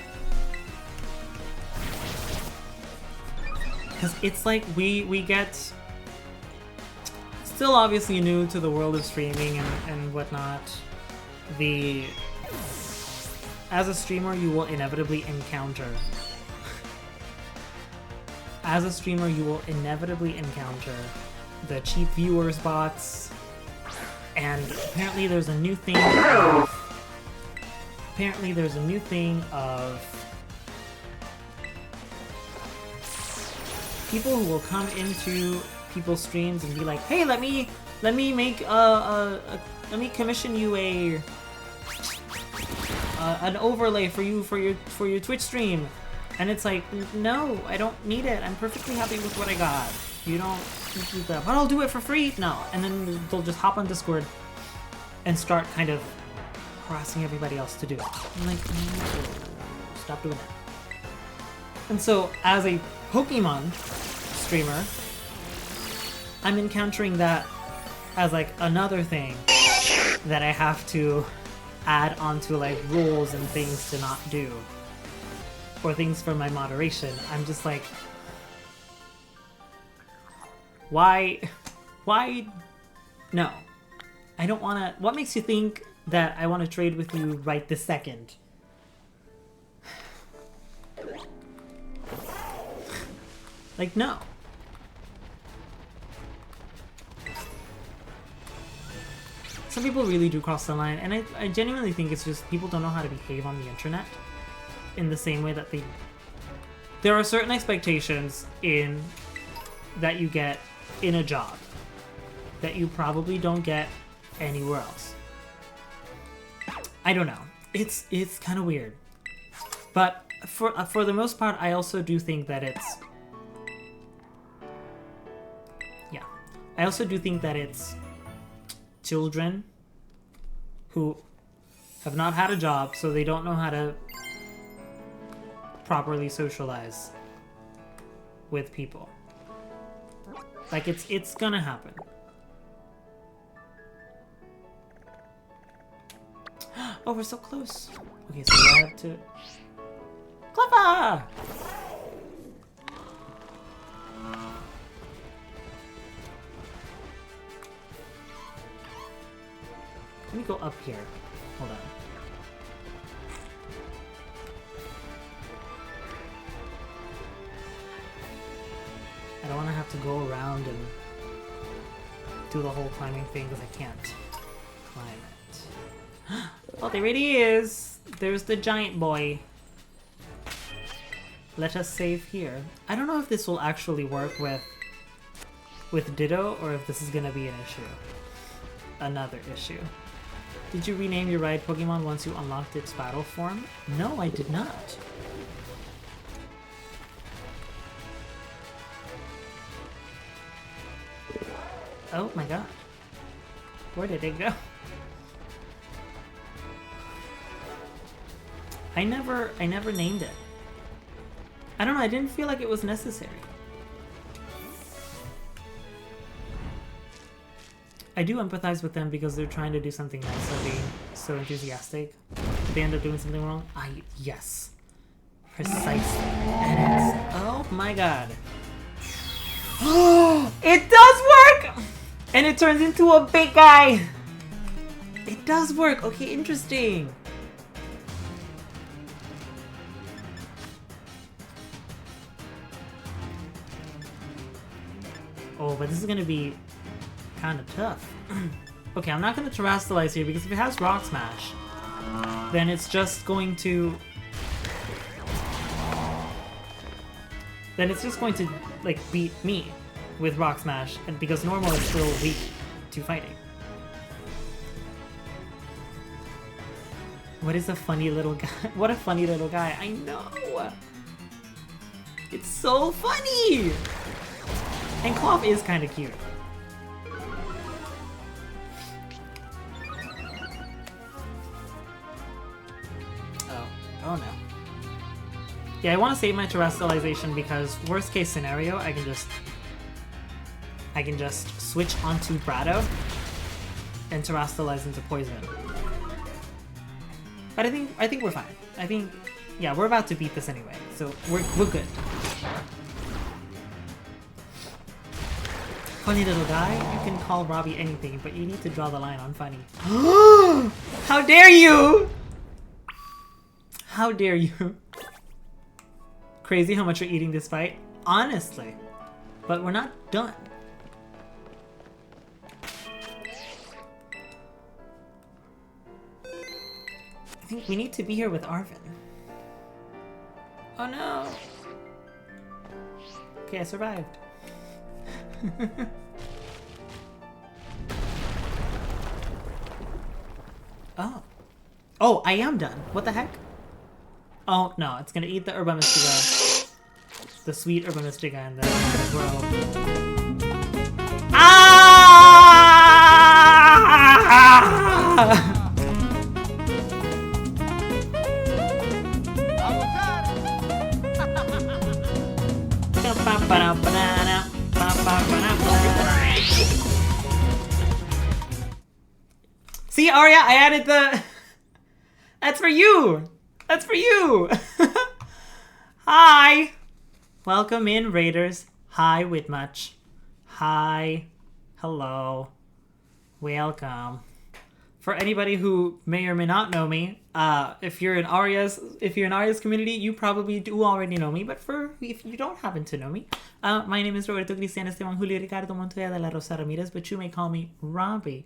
Speaker 1: Because it's like we get... Still obviously new to the world of streaming and whatnot. As a streamer you will inevitably encounter... As a streamer, you will inevitably encounter the cheap viewers bots, and apparently there's a new thing of people who will come into people's streams and be like, "Hey, let me make let me commission you an overlay for your Twitch stream." And it's like, no, I don't need it. I'm perfectly happy with what I got. You don't need that. But I'll do it for free. No. And then they'll just hop on Discord and start kind of harassing everybody else to do it. I'm like, no, stop doing that. And so, as a Pokemon streamer, I'm encountering that as like another thing that I have to add onto like rules and things to not do. Or things for my moderation. I'm just like, why, no, I don't want to, what makes you think that I want to trade with you right this second? Like, no. Some people really do cross the line, and I genuinely think it's just people don't know how to behave on the internet. In the same way that there are certain expectations that you get in a job that you probably don't get anywhere else. I don't know. It's kind of weird, but for the most part, I also do think that it's I also do think that it's children who have not had a job, so they don't know how to properly socialize with people. Like it's gonna happen. Oh, we're so close. Okay, so I have to... Cleffa! Let me go up here. Hold on. I don't want to have to go around and do the whole climbing thing because I can't climb it. Oh, there it is! There's the giant boy. Let us save here. I don't know if this will actually work with Ditto or if this is going to be an issue. Another issue. Did you rename your ride Pokemon once you unlocked its battle form? No, I did not. Oh my god. Where did it go? I never named it. I don't know, I didn't feel like it was necessary. I do empathize with them because they're trying to do something nice by being so enthusiastic. They end up doing something wrong. Yes. Precisely. And it's, oh my god. It does work! And it turns into a big guy. It does work. Okay, interesting. Oh, but this is gonna be kind of tough. Okay, I'm not gonna terrestrialize here because if it has Rock Smash, then it's just going to... Then it's just going to, like, beat me with Rock Smash, and because normal is still weak to fighting. What is a funny little guy? What a funny little guy. I know! It's so funny! And Cloth is kind of cute. Oh no. Yeah, I want to save my terrestrialization because worst case scenario, I can just switch onto Brado and terrestrialize into Poison. But I think we're fine. I think, yeah, we're about to beat this anyway, so we're good. Funny little guy, you can call Robbie anything, but you need to draw the line on funny. How dare you! How dare you? Crazy how much you're eating this fight. Honestly. But we're not done. I think we need to be here with Arvin. Oh no! Okay, I survived. Oh. Oh, I am done. What the heck? Oh, no, it's gonna eat the Herba Mystica. The sweet Herba Mystica, and then it's gonna grow. Ah! See, Arya, I added the... That's for you! That's for you! Hi! Welcome in, Raiders. Hi, Whitmuch. Hi. Hello. Welcome. For anybody who may or may not know me, if you're in Arya's community, you probably do already know me. But if you don't happen to know me, my name is Roberto Cristian Esteban Julio Ricardo Montoya de la Rosa Ramirez, but you may call me Robbie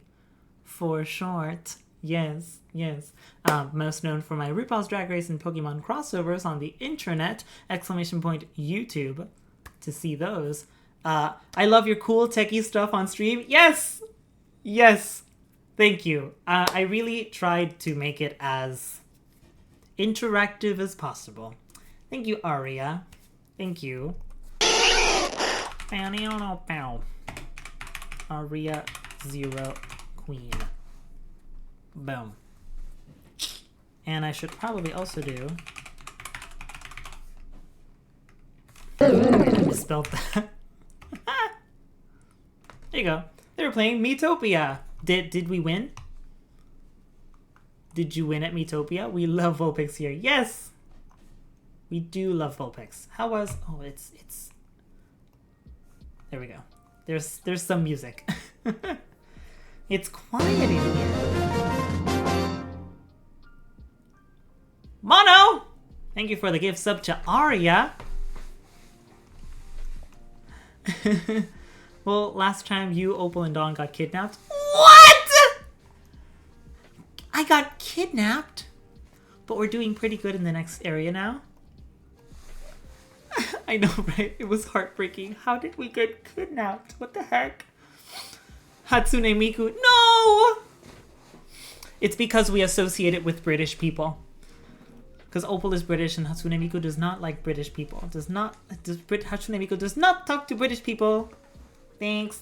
Speaker 1: for short. Yes, yes. Most known for my RuPaul's Drag Race and Pokemon crossovers on the internet, ! YouTube, to see those. I love your cool techie stuff on stream. Yes! Yes! Thank you. I really tried to make it as interactive as possible. Thank you, Aria. Thank you. Aria Zero Queen. Boom. And I should probably also do... I misspelled that. There you go. They were playing Miitopia. Did we win? Did you win at Miitopia? We love Vulpix here. Yes! We do love Vulpix. How was... Oh, it's... There we go. There's some music. It's quiet in here. Mono! Thank you for the gift sub to Aria. Well, last time you, Opal, and Dawn got kidnapped. What? I got kidnapped? But we're doing pretty good in the next area now. I know, right? It was heartbreaking. How did we get kidnapped? What the heck? Hatsune Miku. No! It's because we associate it with British people. Because Opal is British and Hatsune Miku does not like British people. Hatsune Miku does not talk to British people. Thanks.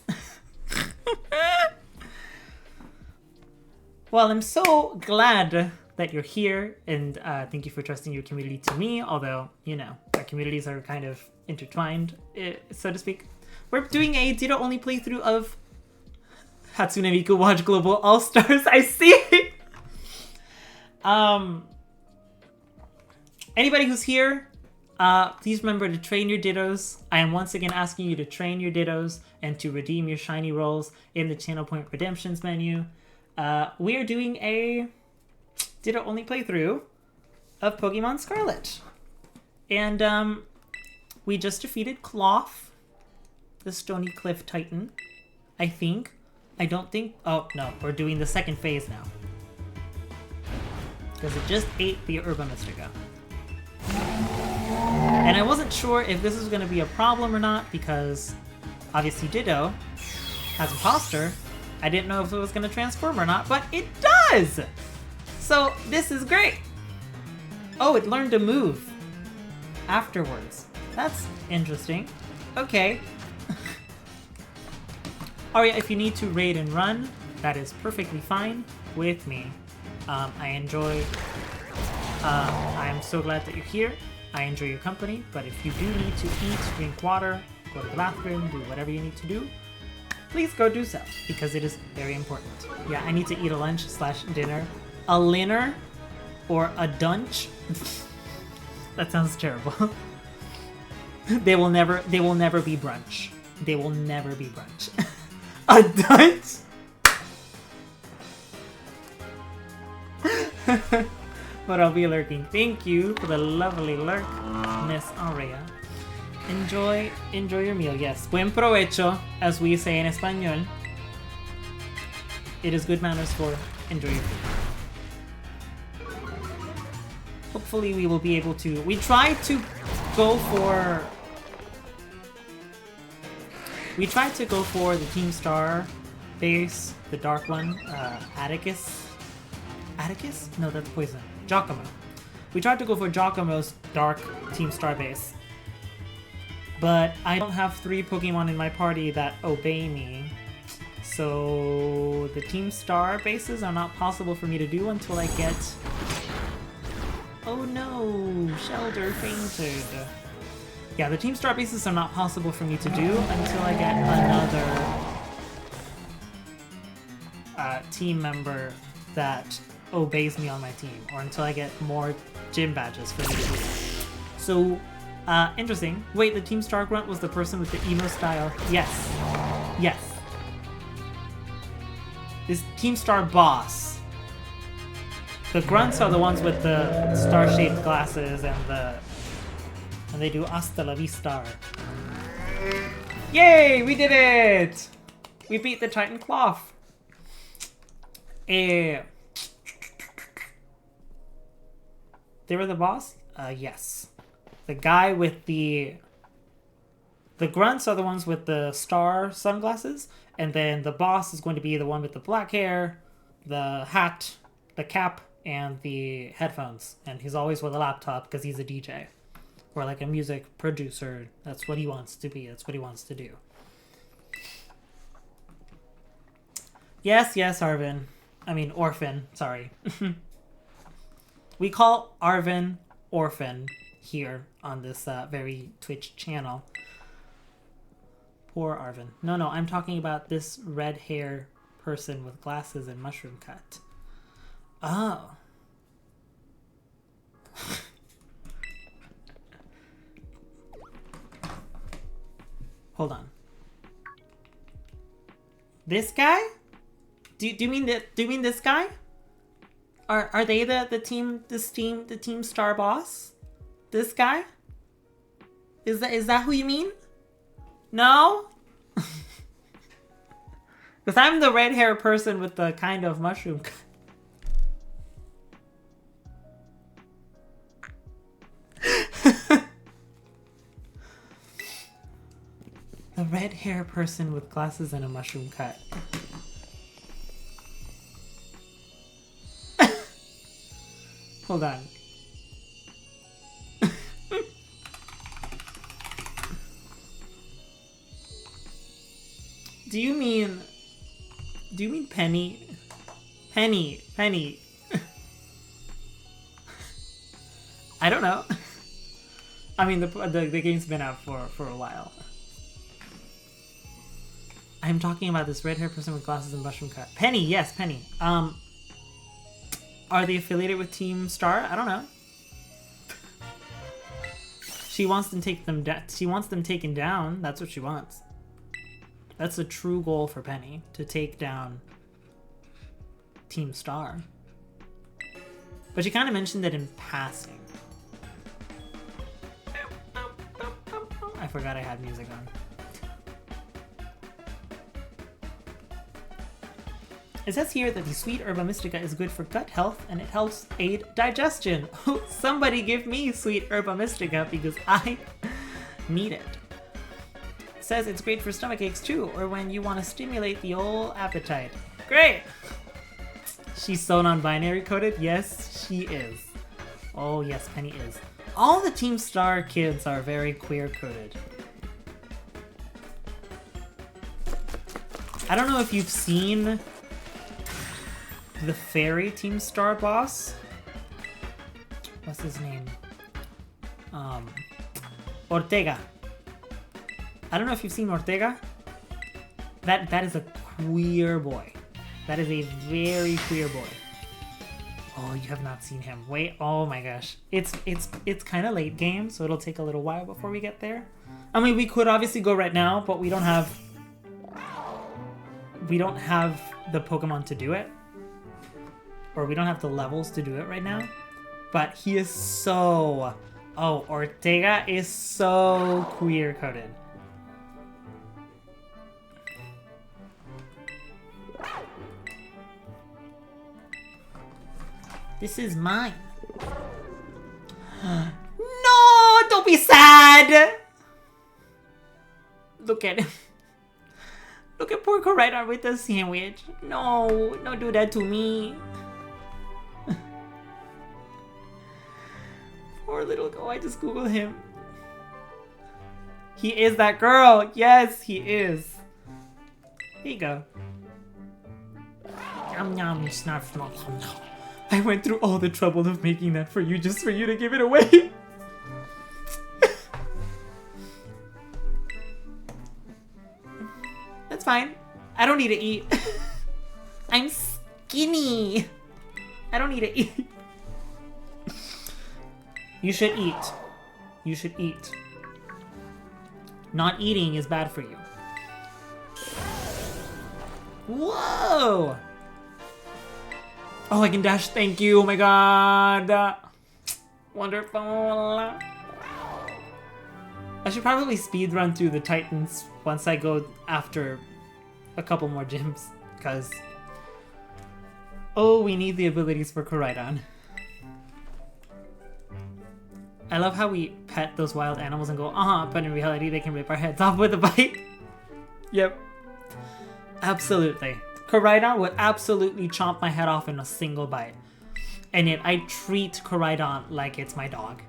Speaker 1: Well, I'm so glad that you're here, and thank you for trusting your community to me, although, you know, our communities are kind of intertwined, so to speak. We're doing a Ditto-Only playthrough of Hatsune Miku Watch Global All-Stars. I see! Anybody who's here, please remember to train your Dittos. I am once again asking you to train your Dittos and to redeem your shiny rolls in the Channel Point Redemptions menu. We are doing a Ditto-Only playthrough of Pokemon Scarlet. And we just defeated Cloth, the Stony Cliff Titan, I think. I don't think... Oh, no. We're doing the second phase now. Because it just ate the Herba Mystica. And I wasn't sure if this was going to be a problem or not, because obviously Ditto has Imposter. I didn't know if it was going to transform or not, but it does! So this is great! Oh, it learned to move afterwards. That's interesting. Okay. Alright, if you need to raid and run, that is perfectly fine with me. I enjoy... I am so glad that you're here. I enjoy your company, but if you do need to eat, drink water, go to the bathroom, do whatever you need to do, please go do so, because it is very important. Yeah, I need to eat a lunch/dinner. A linner? Or a dunch? That sounds terrible. They will never be brunch. They will never be brunch. A dunce? But I'll be lurking. Thank you for the lovely lurk, Miss Aurea. Enjoy your meal. Yes, buen provecho, as we say in Espanol. It is good manners for enjoy your food. Hopefully we will be able to... We tried to go for the Team Star base, the dark one, Atticus? Atticus? No, that's Poison. Giacomo. We tried to go for Giacomo's dark Team Star base. But I don't have 3 Pokemon in my party that obey me. So the Team Star bases are not possible for me to do until I get... Oh no! Shelter fainted. Yeah, the Team Star bases are not possible for me to do until I get another team member that obeys me on my team, or until I get more gym badges for me to do that. So, interesting. Wait, the Team Star Grunt was the person with the emo style? Yes. Yes. This Team Star boss. The Grunts are the ones with the star-shaped glasses and they do Hasta la Vista. Yay! We did it! We beat the Titan Cloth. They were the boss? Yes. The guy with the Grunts are the ones with the star sunglasses, and then the boss is going to be the one with the black hair, the hat, the cap, and the headphones. And he's always with a laptop because he's a DJ. Or like a music producer. That's what he wants to be. That's what he wants to do. Yes, Arvin. I mean, Orphan. Sorry. We call Arvin Orphan here on this very Twitch channel. Poor Arvin. No, I'm talking about this red hair person with glasses and mushroom cut. Oh. Hold on. This guy? Do you mean this guy? Are they the Team Star boss? This guy? Is that who you mean? No? Because I'm the red hair person with the kind of mushroom cut. The red hair person with glasses and a mushroom cut. Hold on. Do you mean Penny Penny. I don't know. I mean, the game's been out for a while. I'm talking about this red-haired person with glasses and mushroom cut. Penny, yes, Penny. Are they affiliated with Team Star? I don't know. She wants them taken down. That's what she wants. That's a true goal for Penny, to take down Team Star. But she kind of mentioned it in passing. I forgot I had music on. It says here that the sweet herba mystica is good for gut health and it helps aid digestion. Somebody give me sweet herba mystica because I need it. It says it's great for stomach aches too, or when you want to stimulate the old appetite. Great! She's so non-binary coded? Yes, she is. Oh yes, Penny is. All the Team Star kids are very queer coded. I don't know if you've seen the fairy Team Star boss. What's his name? Ortega. I don't know if you've seen Ortega. That is a queer boy. That is a very queer boy. Oh, you have not seen him. Wait, oh my gosh. It's kind of late game, so it'll take a little while before we get there. I mean, we could obviously go right now, but we don't have the Pokemon to do it. Or we don't have the levels to do it right now. But he is so... Oh, Ortega is so queer-coded. This is mine. No! Don't be sad! Look at him. Look at poor Koraidon with the sandwich. No, don't do that to me. Poor little... Oh, I just googled him. He is that girl. Yes, he is. Here you go. Yum yum, snarf, snarf, snarf. I went through all the trouble of making that for you just for you to give it away. That's fine. I don't need to eat. I'm skinny. I don't need to eat. You should eat. You should eat. Not eating is bad for you. Whoa! Oh, I can dash. Thank you. Oh my god. Wonderful. I should probably speedrun through the Titans once I go after a couple more gyms. Because... oh, we need the abilities for Koraidon. I love how we pet those wild animals and go, but in reality they can rip our heads off with a bite. Yep. Absolutely. Koraidon would absolutely chomp my head off in a single bite. And yet I treat Koraidon like it's my dog.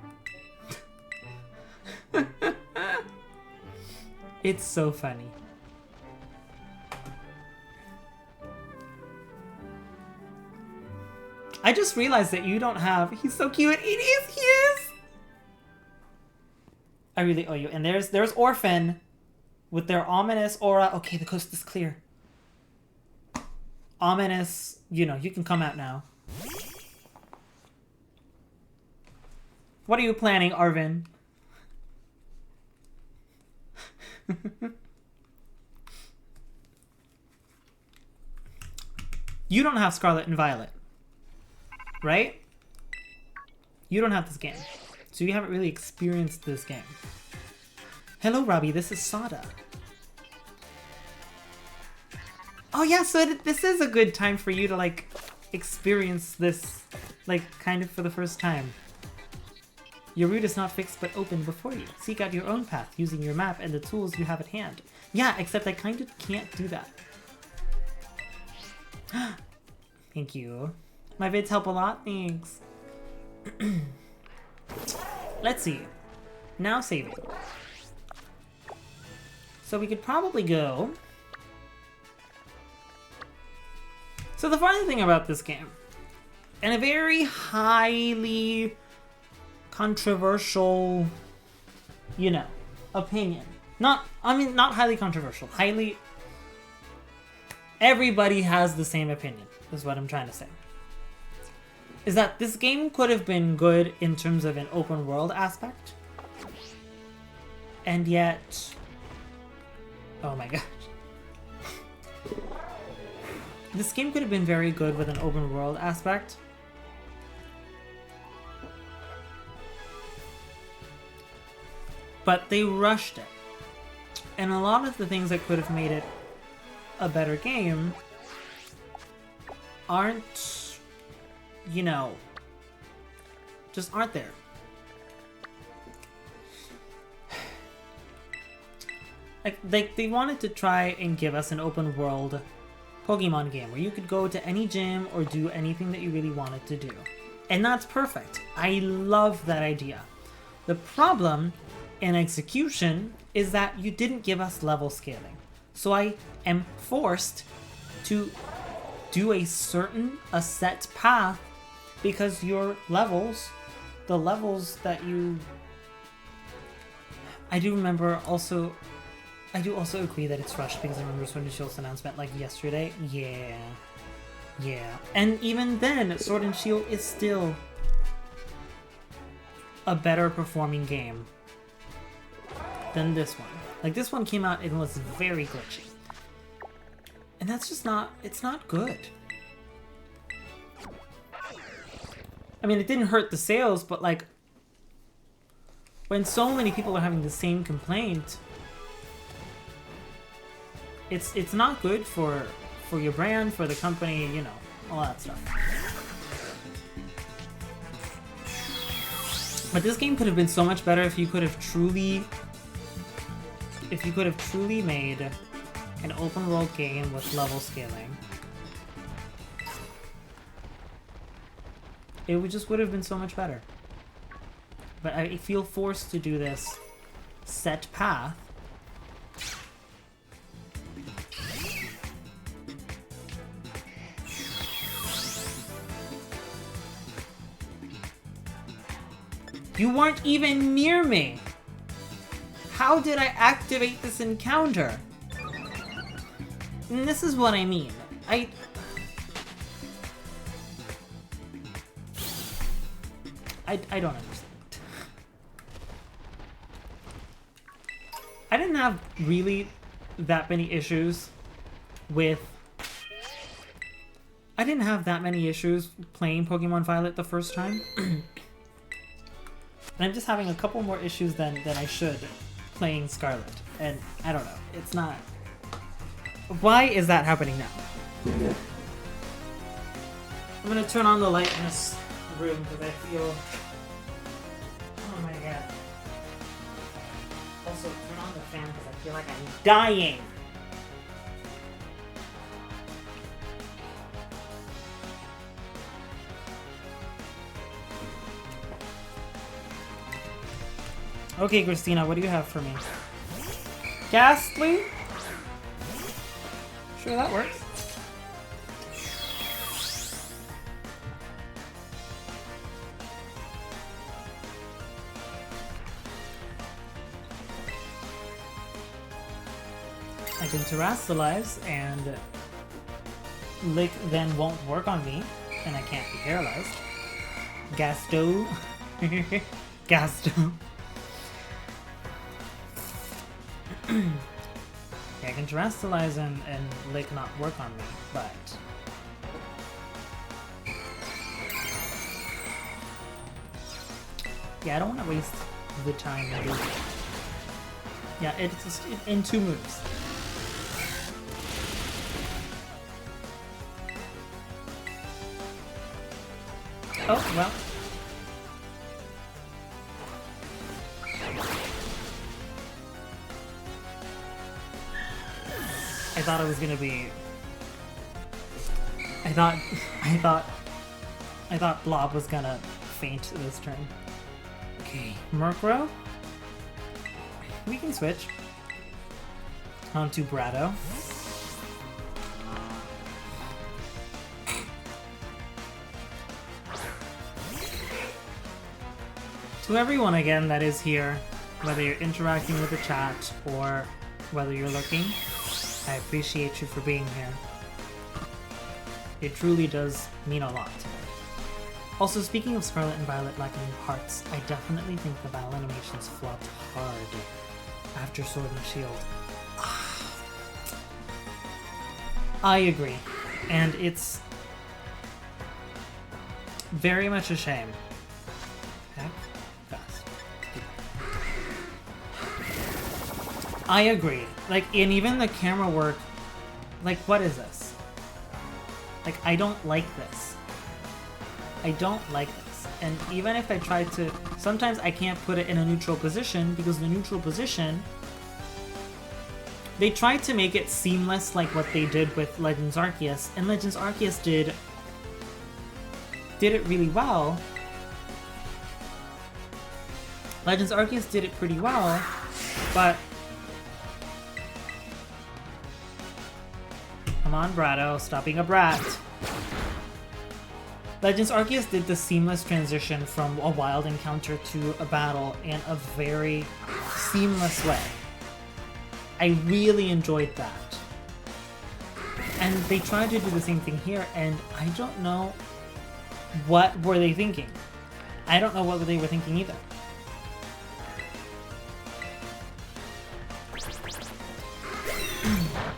Speaker 1: It's so funny. I just realized that you don't have... He's so cute. It is. He is. I really owe you. And there's Orphan with their ominous aura. Okay, the coast is clear. Ominous, you know, you can come out now. What are you planning, Arvin? You don't have Scarlet and Violet, right? You don't have this game, so you haven't really experienced this game. Hello, Robbie, this is Sada. Oh yeah, so this is a good time for you to, like, experience this, like, kind of for the first time. Your route is not fixed but open before you. Seek out your own path using your map and the tools you have at hand. Yeah, except I kind of can't do that. Thank you. My vids help a lot, thanks. Let's see. Now saving. So we could probably go... So the funny thing about this game, and a very highly controversial, you know, opinion. Not highly controversial. Highly... Everybody has the same opinion, is what I'm trying to say. Is that this game could have been good in terms of an open world aspect. And yet... Oh my gosh. This game could have been very good with an open world aspect. But they rushed it. And a lot of the things that could have made it a better game aren't, you know, just aren't there. Like they wanted to try and give us an open world Pokemon game where you could go to any gym or do anything that you really wanted to do. And that's perfect. I love that idea. The problem in execution is that you didn't give us level scaling. So I am forced to do a set path because your levels, the levels that you... I do also agree that it's rushed because I remember Sword and Shield's announcement like yesterday. Yeah. And even then, Sword and Shield is still a better performing game than this one. Like, this one came out and was very glitchy. And that's just not... It's not good. I mean, it didn't hurt the sales, but like... When so many people are having the same complaint... It's not good for your brand, for the company, you know, all that stuff. But this game could have been so much better if you could have truly made an open world game with level scaling. It would have been so much better. But I feel forced to do this set path. You weren't even near me! How did I activate this encounter? And this is what I mean. I don't understand. I didn't have really that many issues with... I didn't have that many issues playing Pokemon Violet the first time. And I'm just having a couple more issues than I should playing Scarlet. And I don't know. It's not... Why is that happening now? I'm gonna turn on the light in this room because I feel... Oh my god. Also, turn on the fan because I feel like I'm dying! Okay, Christina, what do you have for me? Ghastly? Sure, that works. I can terrestrialize, and Lick then won't work on me, and I can't be paralyzed. Gasto. Gasto. Yeah, I can terrestrialize and Lick not work on me, but... Yeah, I don't want to waste the time. Yeah, it's just in 2 moves. Oh, well. I thought it was gonna be... I thought Blob was gonna faint this turn. Okay, Murkrow. We can switch onto Brado. To everyone again that is here, whether you're interacting with the chat or whether you're looking, I appreciate you for being here. It truly does mean a lot. Also, speaking of Scarlet and Violet lacking parts, I definitely think the battle animations flopped hard after Sword and Shield. I agree, and it's very much a shame. Okay, fast. I agree. Like, and even the camera work, like, what is this? Like, I don't like this. I don't like this. And even if I try to, sometimes I can't put it in a neutral position because the neutral position, they tried to make it seamless like what they did with Legends Arceus, and Legends Arceus did it really well. Legends Arceus did it pretty well, but come on, Bratto, stop being a brat. Legends Arceus did the seamless transition from a wild encounter to a battle in a very seamless way. I really enjoyed that. And they tried to do the same thing here, and I don't know what were they thinking. I don't know what they were thinking either.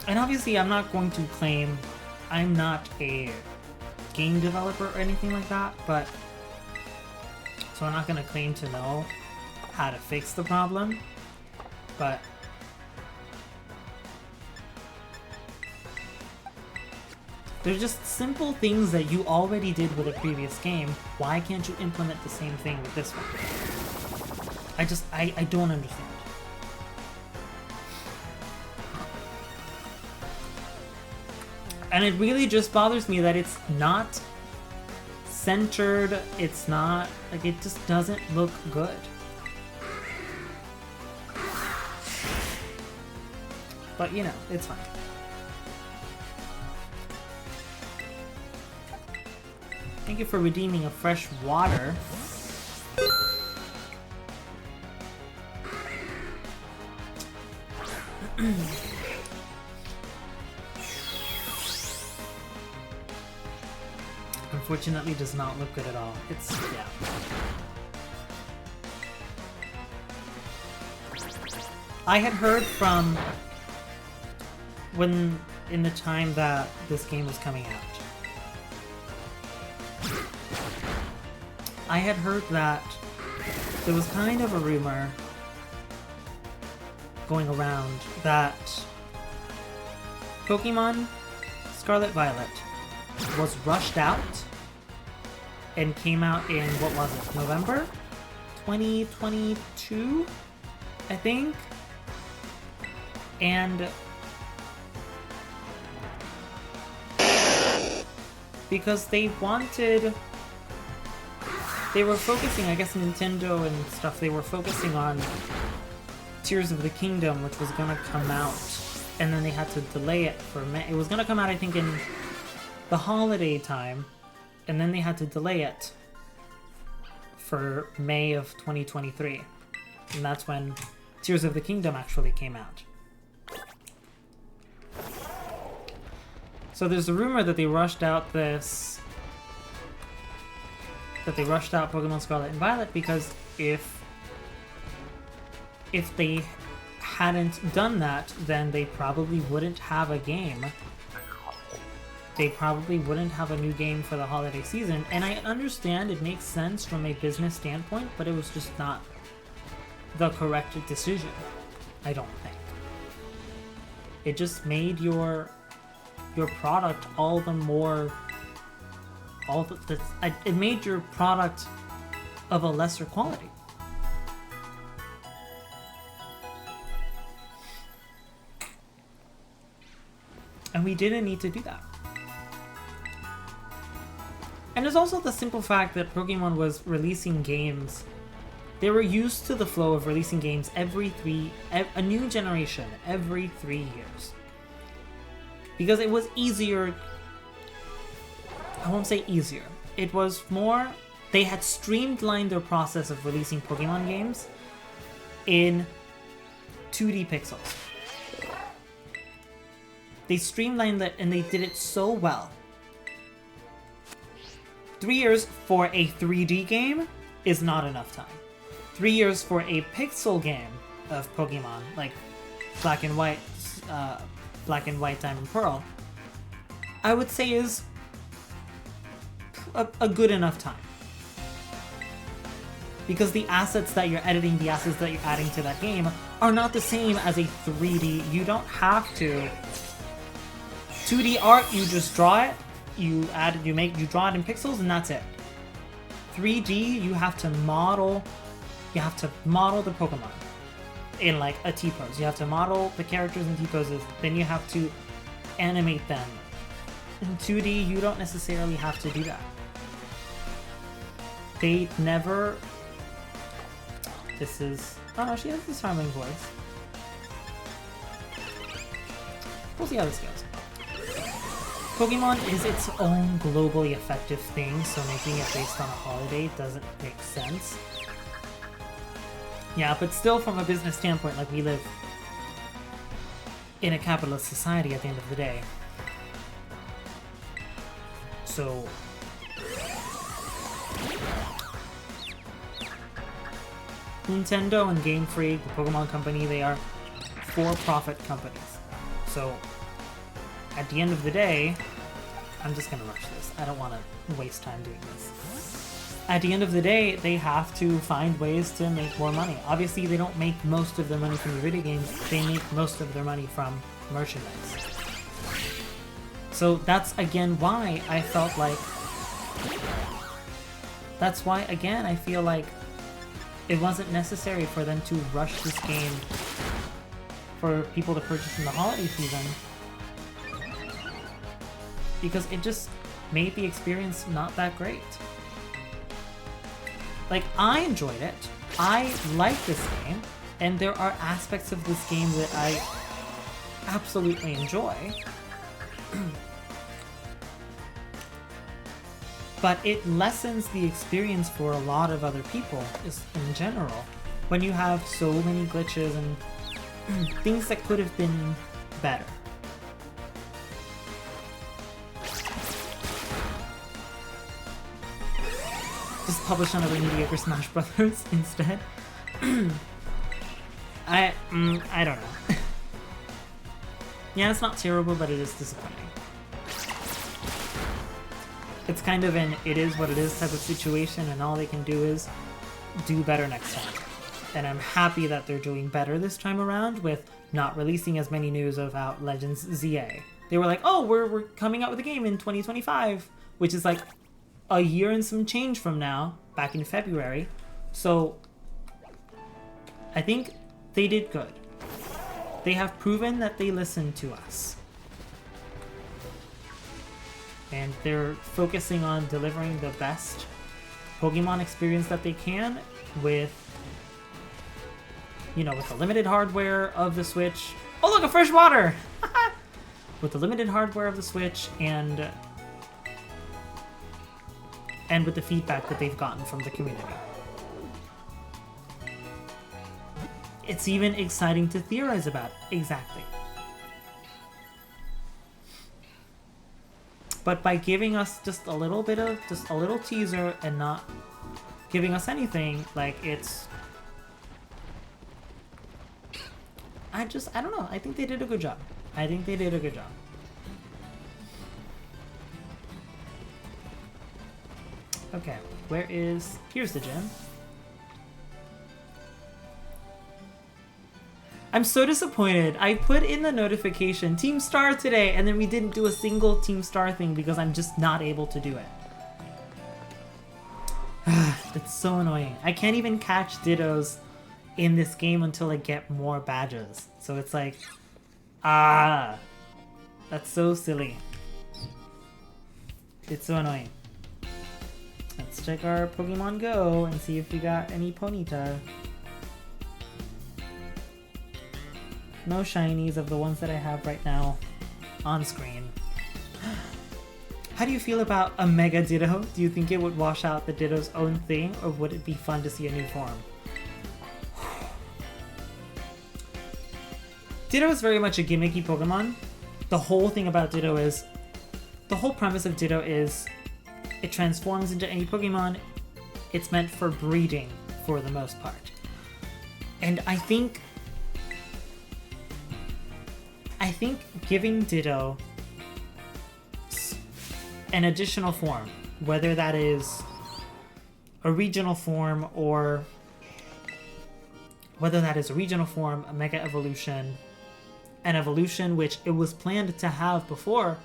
Speaker 1: And obviously I'm not going to claim I'm not a game developer or anything like that, but so I'm not going to claim to know how to fix the problem, but they're just simple things that you already did with a previous game. Why can't you implement the same thing with this one? I don't understand. And it really just bothers me that it's not centered, it's not, like, it just doesn't look good. But, you know, it's fine. Thank you for redeeming a fresh water. Unfortunately, does not look good at all. It's, yeah. I had heard from when, in the time that this game was coming out, I had heard that there was kind of a rumor going around that Pokémon Scarlet Violet was rushed out and came out in, what was it, November 2022, I think? And because they were focusing, I guess Nintendo and stuff, they were focusing on Tears of the Kingdom, which was gonna come out, and then they had to delay it for May. It was gonna come out, I think, in the holiday time, and then they had to delay it for May of 2023. And that's when Tears of the Kingdom actually came out. So there's a rumor that they rushed out Pokemon Scarlet and Violet because if they hadn't done that, then they probably wouldn't have a game. They probably wouldn't have a new game for the holiday season. And I understand it makes sense from a business standpoint, but it was just not the correct decision, I don't think. It just made your product all the more... it made your product of a lesser quality. And we didn't need to do that. And there's also the simple fact that Pokemon was releasing games. They were used to the flow of releasing games a new generation every 3 years. Because it was easier, I won't say easier, it was more They had streamlined their process of releasing Pokemon games in 2D pixels. They streamlined it and they did it so well. 3 years for a 3D game is not enough time. 3 years for a pixel game of Pokemon, like Black and White, Diamond, Pearl, I would say is a good enough time. Because the assets that you're editing, the assets that you're adding to that game are not the same as a 3D. You don't have to. 2D art, you just draw it, you draw it in pixels, and that's it. 3D, you have to model the Pokemon in like a T-pose. You have to model the characters in T-poses, then you have to animate them. In 2D, you don't necessarily have to do that. They never... This is... Oh no, she has this charming voice. We'll see how this goes. Pokemon is its own globally effective thing, so making it based on a holiday doesn't make sense. Yeah, but still from a business standpoint, like, we live in a capitalist society at the end of the day. So... Nintendo and Game Freak, the Pokemon Company, they are for-profit companies. So, at the end of the day, I'm just gonna rush this. I don't want to waste time doing this. At the end of the day, they have to find ways to make more money. Obviously, they don't make most of their money from the video games. They make most of their money from merchandise. So that's, again, why I felt like... That's why, again, I feel like it wasn't necessary for them to rush this game for people to purchase in the holiday season, because it just made the experience not that great. Like, I enjoyed it. I like this game, and there are aspects of this game that I absolutely enjoy. But it lessens the experience for a lot of other people, just in general, when you have so many glitches and things that could have been better. Just publish another mediocre Smash Brothers instead. I don't know. Yeah, it's not terrible, but it is disappointing. It's kind of an it is what it is type of situation, and all they can do is do better next time. And I'm happy that they're doing better this time around with not releasing as many news about Legends ZA. They were like, oh, we're coming out with a game in 2025, which is like a year and some change from now, back in February. So I think they did good. They have proven that they listen to us. And they're focusing on delivering the best Pokemon experience that they can with, you know, with the limited hardware of the Switch. Oh, look, a fresh water! With the limited hardware of the Switch and with the feedback that they've gotten from the community. It's even exciting to theorize about. Exactly. But by giving us just a little teaser and not giving us anything, like, it's... I don't know. I think they did a good job. Okay, here's the gym. I'm so disappointed. I put in the notification, Team Star today, and then we didn't do a single Team Star thing because I'm just not able to do it. It's so annoying. I can't even catch Dittos in this game until I get more badges. So it's like, that's so silly. It's so annoying. Let's check our Pokemon Go and see if we got any Ponyta. No shinies of the ones that I have right now on screen. How do you feel about a Mega Ditto? Do you think it would wash out the Ditto's own thing, or would it be fun to see a new form? Ditto is very much a gimmicky Pokemon. The whole thing about Ditto is... The whole premise of Ditto is it transforms into any Pokemon. It's meant for breeding for the most part. And I think giving Ditto an additional form, whether that is a regional form or whether that is a regional form, a Mega Evolution, an evolution which it was planned to have before,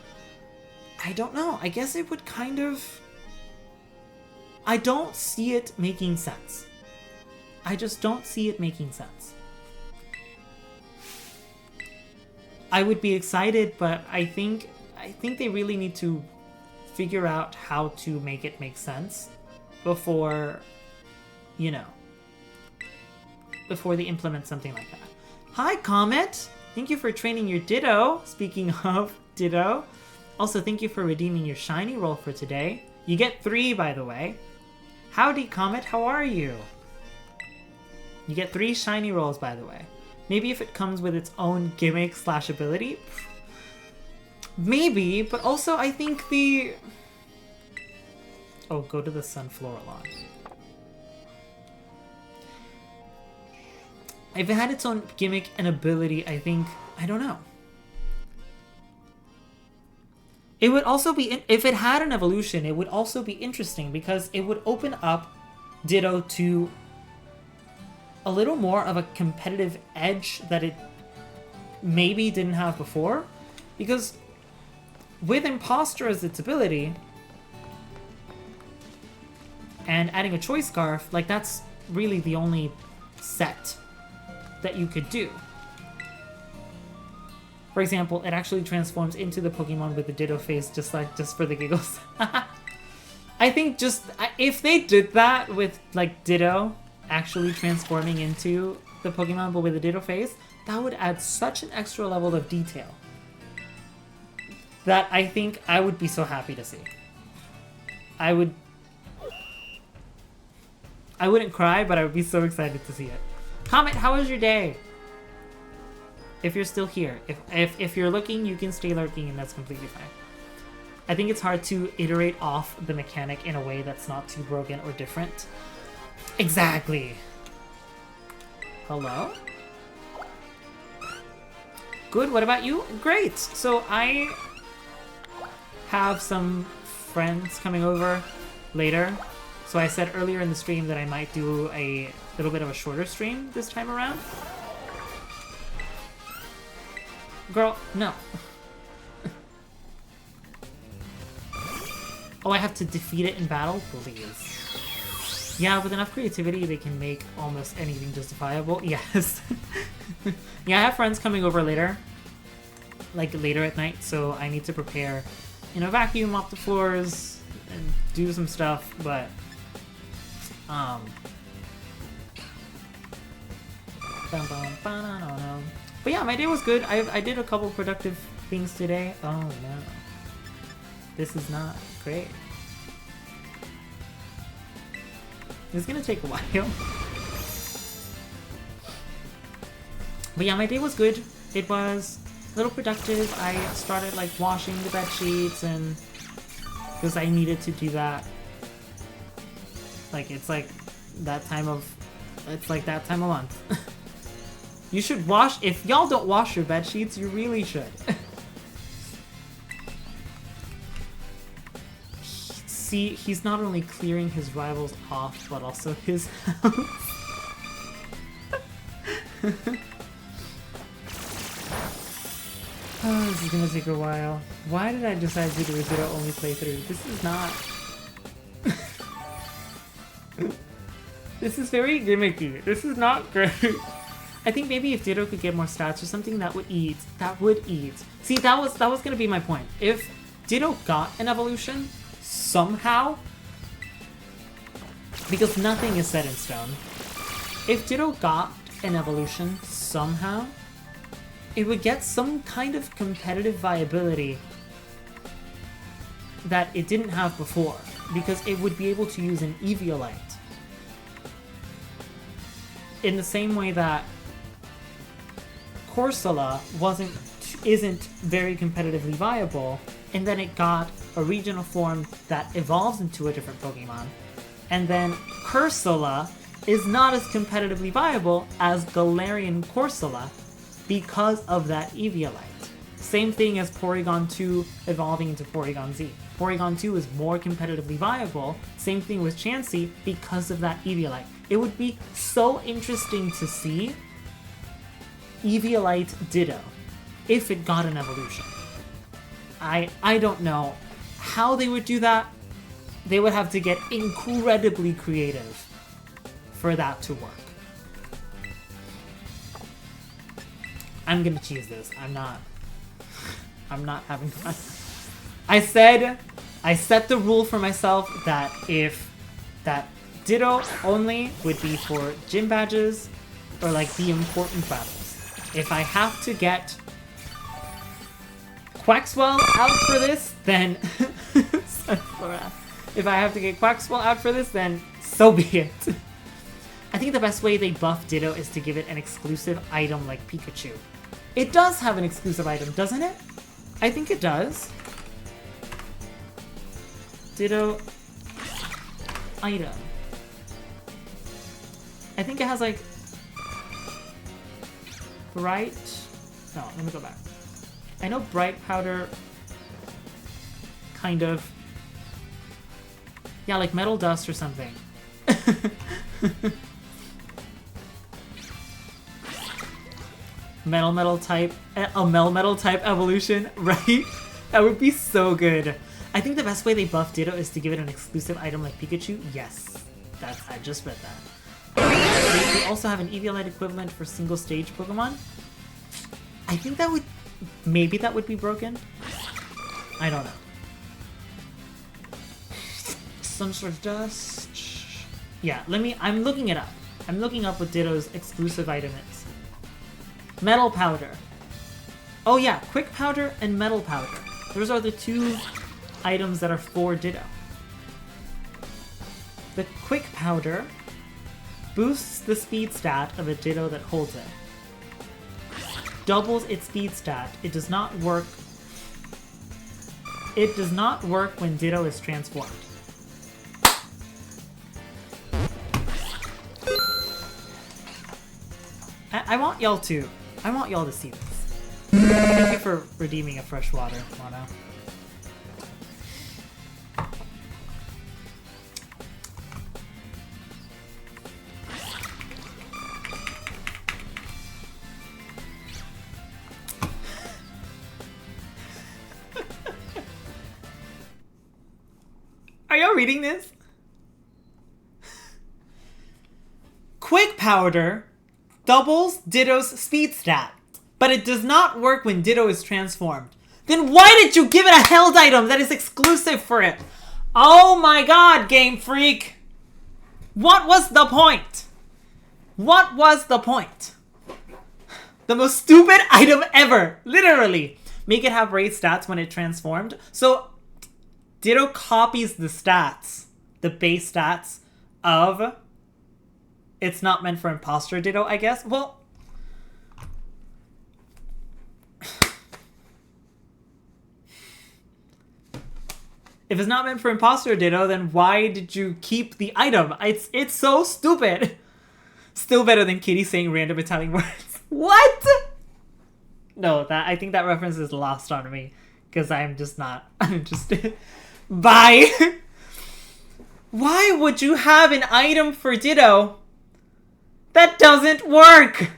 Speaker 1: I don't know. I guess it would kind of... I don't see it making sense. I just don't see it making sense. I would be excited, but I think they really need to figure out how to make it make sense before, you know, before they implement something like that. Hi, Comet! Thank you for training your Ditto. Speaking of Ditto. Also, thank you for redeeming your shiny roll for today. You get 3, by the way. Howdy, Comet. How are you? You get 3 shiny rolls, by the way. Maybe if it comes with its own gimmick / ability. Maybe, but also I think the... Oh, go to the Sunflora line. If it had its own gimmick and ability, I think... I don't know. It would also be... If it had an evolution, it would also be interesting because it would open up Ditto to a little more of a competitive edge that it maybe didn't have before. Because with Imposter as its ability and adding a Choice Scarf, like that's really the only set that you could do. For example, it actually transforms into the Pokemon with the Ditto face just for the giggles. I think just if they did that with like Ditto actually transforming into the Pokemon but with a Ditto face, that would add such an extra level of detail that I think I would be so happy to see. I wouldn't cry, but I would be so excited to see it. Comment, how was your day? If you're still here. If you're looking, you can stay lurking and that's completely fine. I think it's hard to iterate off the mechanic in a way that's not too broken or different. Exactly. Hello? Good, what about you? Great! So I have some friends coming over later. So I said earlier in the stream that I might do a little bit of a shorter stream this time around. Girl, no. Oh, I have to defeat it in battle? Please. Yeah, with enough creativity, they can make almost anything justifiable. Yes. Yeah, I have friends coming over later. Like, later at night, so I need to prepare, you know, vacuum, mop the floors, and do some stuff, but... But yeah, my day was good. I did a couple productive things today. Oh no. This is not great. It's gonna take a while. But yeah, my day was good. It was a little productive. I started like washing the bed sheets and because I needed to do that. Like it's like that time of month. You should wash, if y'all don't wash your bed sheets, you really should. See, he's not only clearing his rivals off, but also his house. Oh, this is gonna take a while. Why did I decide to do a Ditto-Only playthrough? This is not... This is very gimmicky. This is not great. I think maybe if Ditto could get more stats or something, that would eat. That would eat. See, that was gonna be my point. If Ditto got an evolution, somehow, because nothing is set in stone, if Ditto got an evolution somehow, it would get some kind of competitive viability that it didn't have before, because it would be able to use an Eviolite. In the same way that Corsola isn't very competitively viable, and then it got a regional form that evolves into a different Pokemon, and then Cursola is not as competitively viable as Galarian Corsola because of that Eviolite. Same thing as Porygon 2 evolving into Porygon Z. Porygon 2 is more competitively viable, same thing with Chansey, because of that Eviolite. It would be so interesting to see Eviolite Ditto if it got an evolution. I don't know how they would do that. They would have to get incredibly creative for that to work. I'm gonna choose this. I'm not having fun. I set the rule for myself that that Ditto-Only would be for gym badges or like the important battles. If I have to get Quaxwell out for this, then if I have to get Quaxwell out for this, then so be it. I think the best way they buff Ditto is to give it an exclusive item like Pikachu. It does have an exclusive item, doesn't it? I think it does. Ditto item. I think it has like Bright. No, let me go back. I know Bright Powder kind of. Yeah, like Metal Dust or something. Metal type, a Metal type evolution, right? That would be so good. I think the best way they buff Ditto is to give it an exclusive item like Pikachu. Yes, I just read that. They also have an Eviolite equivalent for single stage Pokemon. I think that would, maybe that would be broken. I don't know. Some sort of dust. Yeah, I'm looking it up. I'm looking up what Ditto's exclusive item is. Metal Powder. Oh yeah, Quick Powder and Metal Powder. Those are the two items that are for Ditto. The Quick Powder boosts the speed stat of a Ditto that holds it. Doubles its speed stat. It does not work. It does not work when Ditto is transformed. I want y'all to see this. Thank you for redeeming a fresh water, Mono. Are y'all reading this? Quick Powder doubles Ditto's speed stat, but it does not work when Ditto is transformed. Then why did you give it a held item that is exclusive for it? Oh my god, Game Freak! What was the point? What was the point? The most stupid item ever! Literally! Make it have raised stats when it transformed. So Ditto copies the stats, the base stats of It's Not Meant for Imposter Ditto, I guess. Well, if it's not meant for Imposter Ditto, then why did you keep the item? It's so stupid. Still better than Kitty saying random Italian words. What? No, I think that reference is lost on me because I'm just not uninterested. Bye. Why would you have an item for Ditto that doesn't work?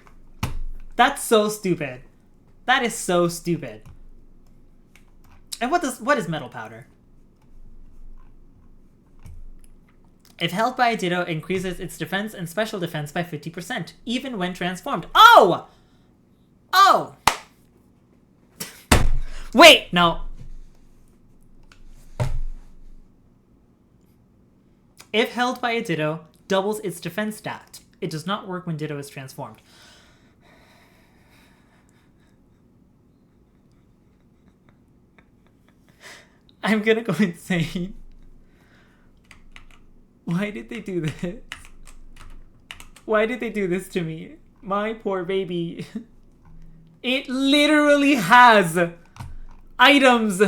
Speaker 1: That's so stupid. That is so stupid. And what is Metal Powder? If held by a Ditto, it increases its defense and special defense by 50%, even when transformed. Oh! Oh! Wait, no. If held by a Ditto, doubles its defense stat. It does not work when Ditto is transformed. I'm gonna go insane. Why did they do this? Why did they do this to me? My poor baby. It literally has items.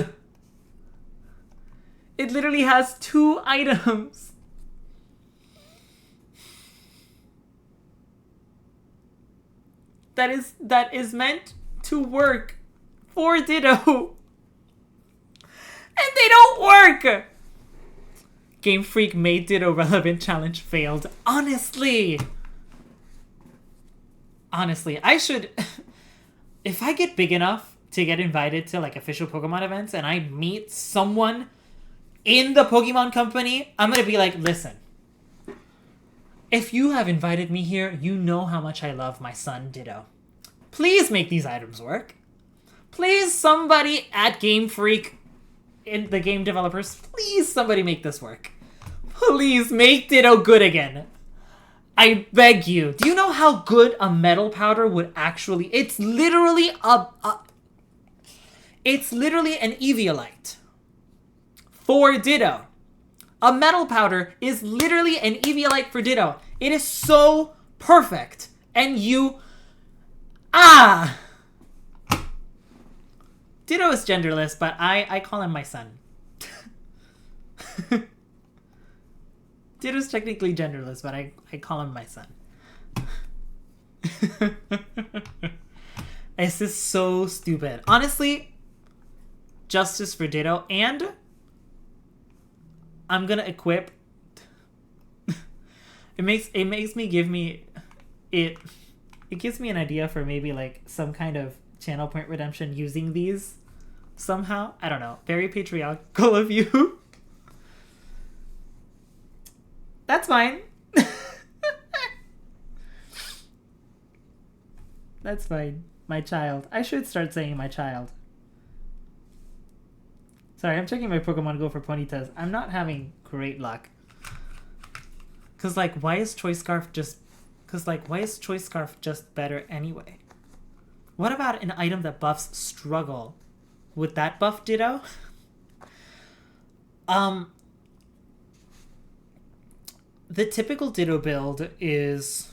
Speaker 1: It literally has 2 items. That is meant to work for Ditto. And they don't work! Game Freak made Ditto relevant challenge failed. Honestly, I should... If I get big enough to get invited to like official Pokemon events and I meet someone in the Pokemon company, I'm gonna be like, listen, if you have invited me here, you know how much I love my son Ditto. Please make these items work. Please, somebody at Game Freak, in the game developers, please somebody make this work. Please make Ditto good again. I beg you. Do you know how good a metal powder would actually... It's literally it's literally an Eviolite for Ditto. A metal powder is literally an Eviolite for Ditto. It is so perfect. And you... Ditto is genderless, but I call him my son. Ditto's technically genderless, but I call him my son. This is so stupid. Honestly, justice for Ditto, and I'm gonna equip... It gives me an idea for maybe like some kind of channel point redemption using these somehow. I don't know. Very patriarchal of you. That's fine. That's fine. My child. I should start saying my child. Sorry, I'm checking my Pokemon Go for Ponytas. I'm not having great luck. Cause like, why is Choice Scarf just better anyway? What about an item that buffs Struggle? Would that buff Ditto? The typical Ditto build is...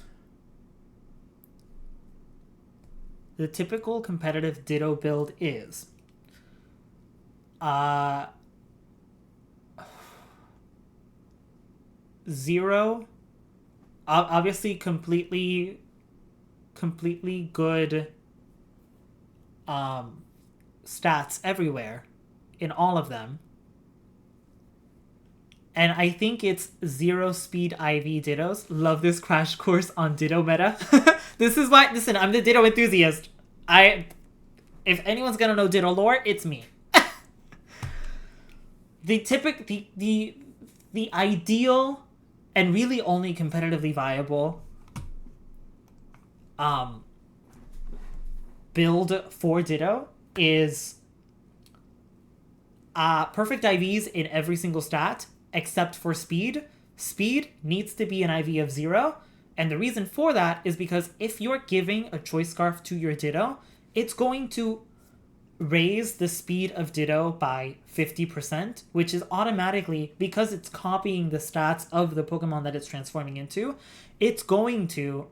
Speaker 1: The typical competitive Ditto build is... Zero... Obviously completely good stats everywhere in all of them. And I think it's 0 speed IV Dittos. Love this crash course on Ditto meta. This is why, listen, I'm the Ditto enthusiast. If anyone's gonna know Ditto lore, it's me. The ideal and really only competitively viable build for Ditto is perfect IVs in every single stat except for speed. Speed needs to be an IV of 0, and the reason for that is because if you're giving a Choice Scarf to your Ditto, it's going to raise the speed of Ditto by 50%, which is automatically, because it's copying the stats of the Pokemon that it's transforming into, it's going to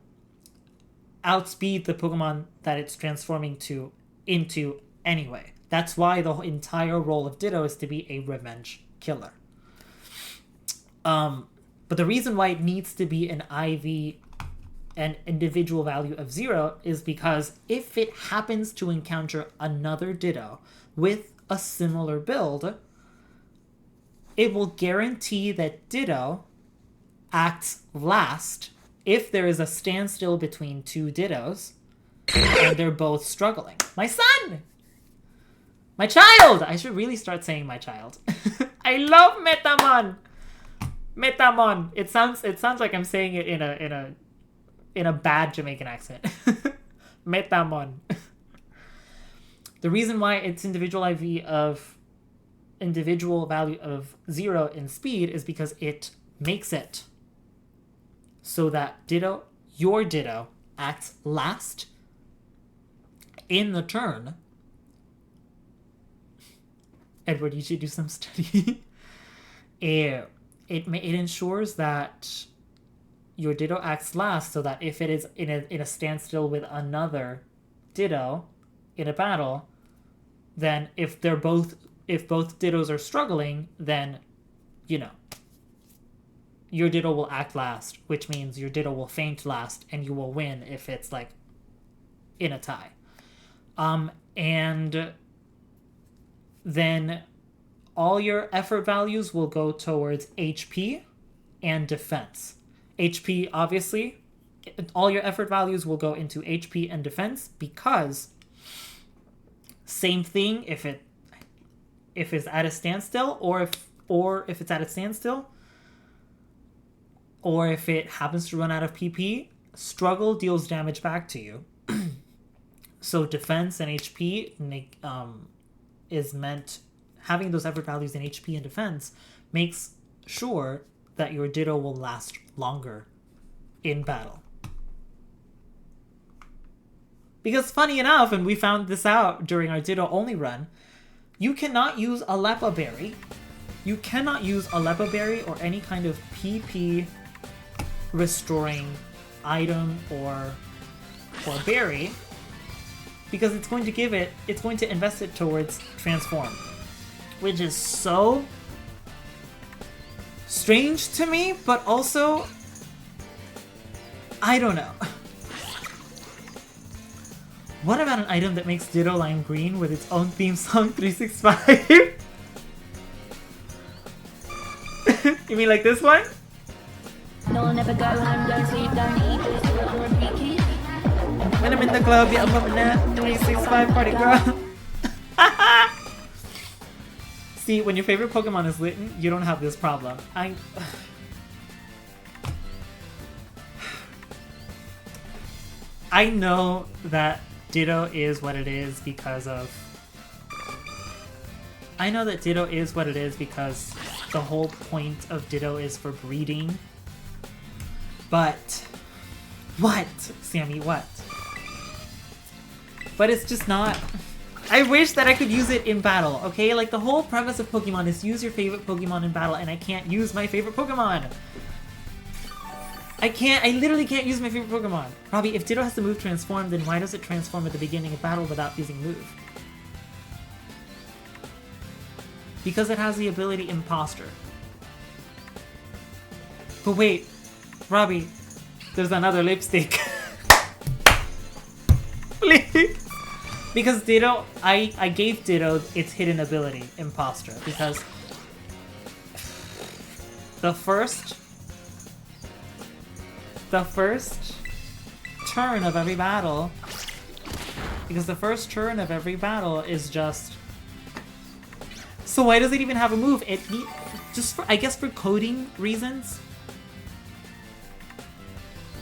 Speaker 1: outspeed the Pokemon that it's transforming into anyway. That's why the entire role of Ditto is to be a revenge killer. But the reason why it needs to be an IV and individual value of 0 is because if it happens to encounter another Ditto with a similar build, it will guarantee that Ditto acts last if there is a standstill between 2 Dittos and they're both struggling. My son! My child! I should really start saying my child. I love Metamon! Metamon! It sounds like I'm saying it in a bad Jamaican accent. Metamon. The reason why it's individual value of 0 in speed is because it makes it so that Ditto, your Ditto, acts last in the turn Edward, you should do some study. it ensures that your Ditto acts last, so that if it is in a standstill with another Ditto in a battle, then if both Dittos are struggling, then your Ditto will act last, which means your Ditto will faint last, and you will win if it's like in a tie. And then all your effort values will go towards HP and defense. HP, obviously, all your effort values will go into HP and defense, because same thing if it's at a standstill, or if it's at a standstill, or if it happens to run out of PP, struggle deals damage back to you. So defense and HP is meant, having those effort values in HP and defense makes sure that your Ditto will last longer in battle. Because funny enough, and we found this out during our Ditto-Only run, you cannot use a Lepa Berry. You cannot use a Lepa Berry or any kind of PP restoring item or berry, because it's going to invest it towards transform, which is so strange to me, but also I don't know. What about an item that makes Ditto lime green with its own theme song 365? You mean like this one?
Speaker 3: No, never go home, don't sleep, don't eat, just do it on repeat, kid.
Speaker 1: When I'm in the club, yeah, I'm bumping that 365 party girl. See, when your favorite Pokemon is Litten, you don't have this problem. I know that Ditto is what it is because of... I know that Ditto is what it is because the whole point of Ditto is for breeding. But... What? Sammy, what? But it's just not... I wish that I could use it in battle, okay? Like, the whole premise of Pokemon is use your favorite Pokemon in battle, and I can't use my favorite Pokemon! I literally can't use my favorite Pokemon! Robbie, if Ditto has to move Transform, then why does it transform at the beginning of battle without using Move? Because it has the ability Imposter. But wait, Robbie, there's another lipstick. Please! Because Ditto, I gave Ditto its hidden ability, Imposter, because the first turn of every battle, is just... So why does it even have a move? I guess for coding reasons?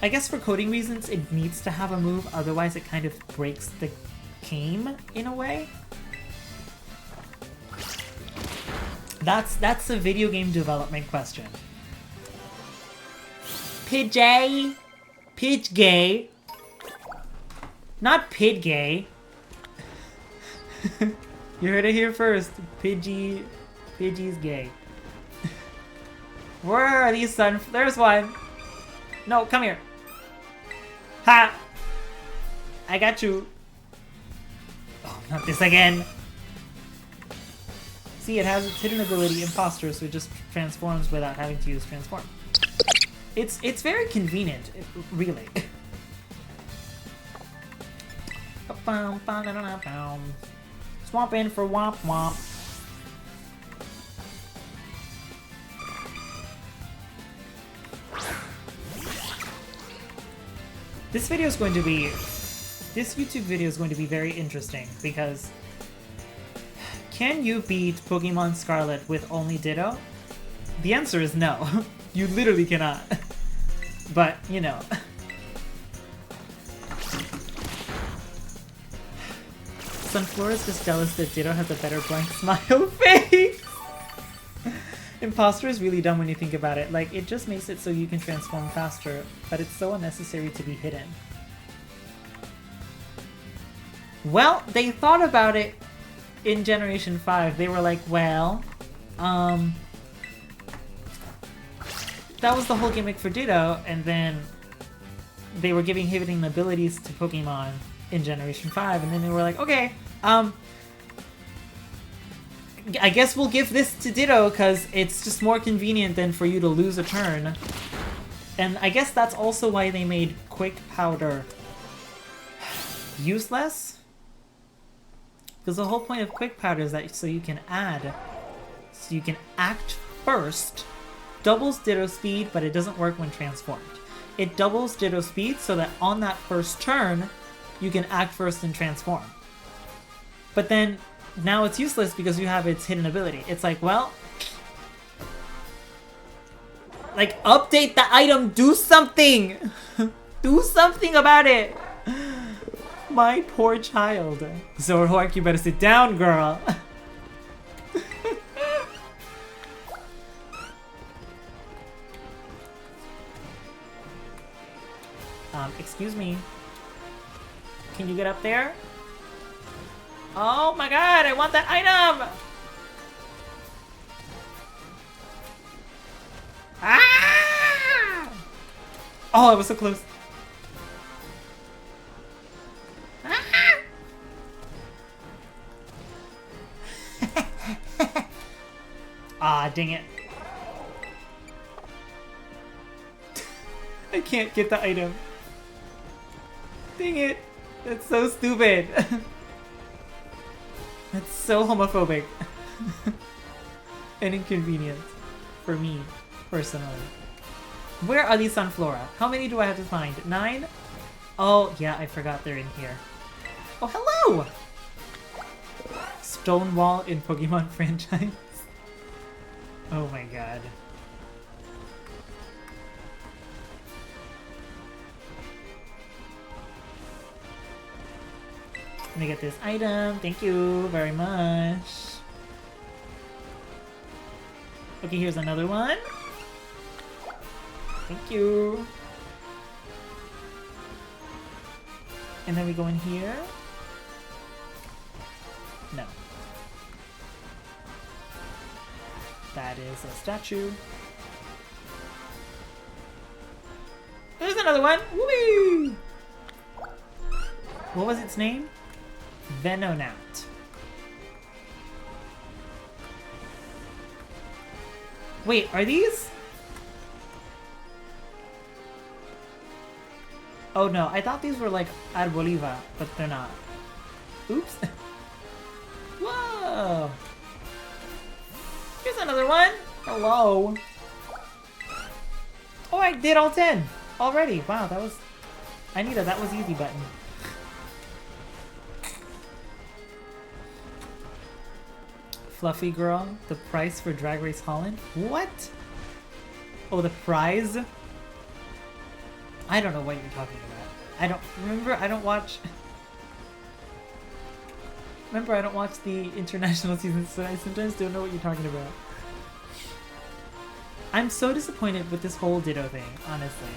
Speaker 1: It needs to have a move, otherwise it kind of breaks the game in a way. That's a video game development question. Pidgey! Pidgey! Not Pidgey. You heard it here first. Pidgey's gay. Where are these There's one! No, come here. Ha! I got you. Oh, not this again. See, it has its hidden ability, Imposter, so it just transforms without having to use Transform. It's very convenient, really. Swamp in for Womp Womp. This YouTube video is going to be very interesting because can you beat Pokemon Scarlet with only Ditto? The answer is no. You literally cannot. But, you know. Sunflora is just jealous that Ditto has a better blank smile face. Imposter is really dumb when you think about it. Like, it just makes it so you can transform faster, but it's so unnecessary to be hidden. Well, they thought about it in Generation 5, they were like, well, that was the whole gimmick for Ditto, and then they were giving hitting abilities to Pokemon in Generation 5, and then they were like, okay, I guess we'll give this to Ditto because it's just more convenient than for you to lose a turn. And I guess that's also why they made Quick Powder useless. Because the whole point of Quick Powder is that so you can act first, doubles Ditto speed, but it doesn't work when transformed. It doubles Ditto speed so that on that first turn, you can act first and transform. But then, now it's useless because you have its hidden ability. It's like, well, like, update the item, do something! Do something about it! My poor child. Zoroark, you better sit down, girl. Excuse me. Can you get up there? Oh my god, I want that item! Ah! Oh, I was so close. Ah, dang it. I can't get the item. Dang it. That's so stupid. That's so homophobic. And inconvenient. For me, personally. Where are these Sunflora? How many do I have to find? 9? Oh, yeah, I forgot they're in here. Oh, hello! Stonewall in Pokemon franchise. Oh my god. Let me get this item. Thank you very much. Okay, here's another one. Thank you. And then we go in here. No. That is a statue. There's another one! Whee! What was its name? Venonat. Wait, are these? Oh no, I thought these were like Arboliva, but they're not. Oops. Whoa! Here's another one! Hello! Oh, I did all 10! Already! Wow, that was... I need a that was easy button. Fluffy girl, the price for Drag Race Holland? What? Oh, the prize? I don't know what you're talking about. I don't... Remember, I don't watch... Remember, I don't watch the international seasons, so I sometimes don't know what you're talking about. I'm so disappointed with this whole Ditto thing, honestly.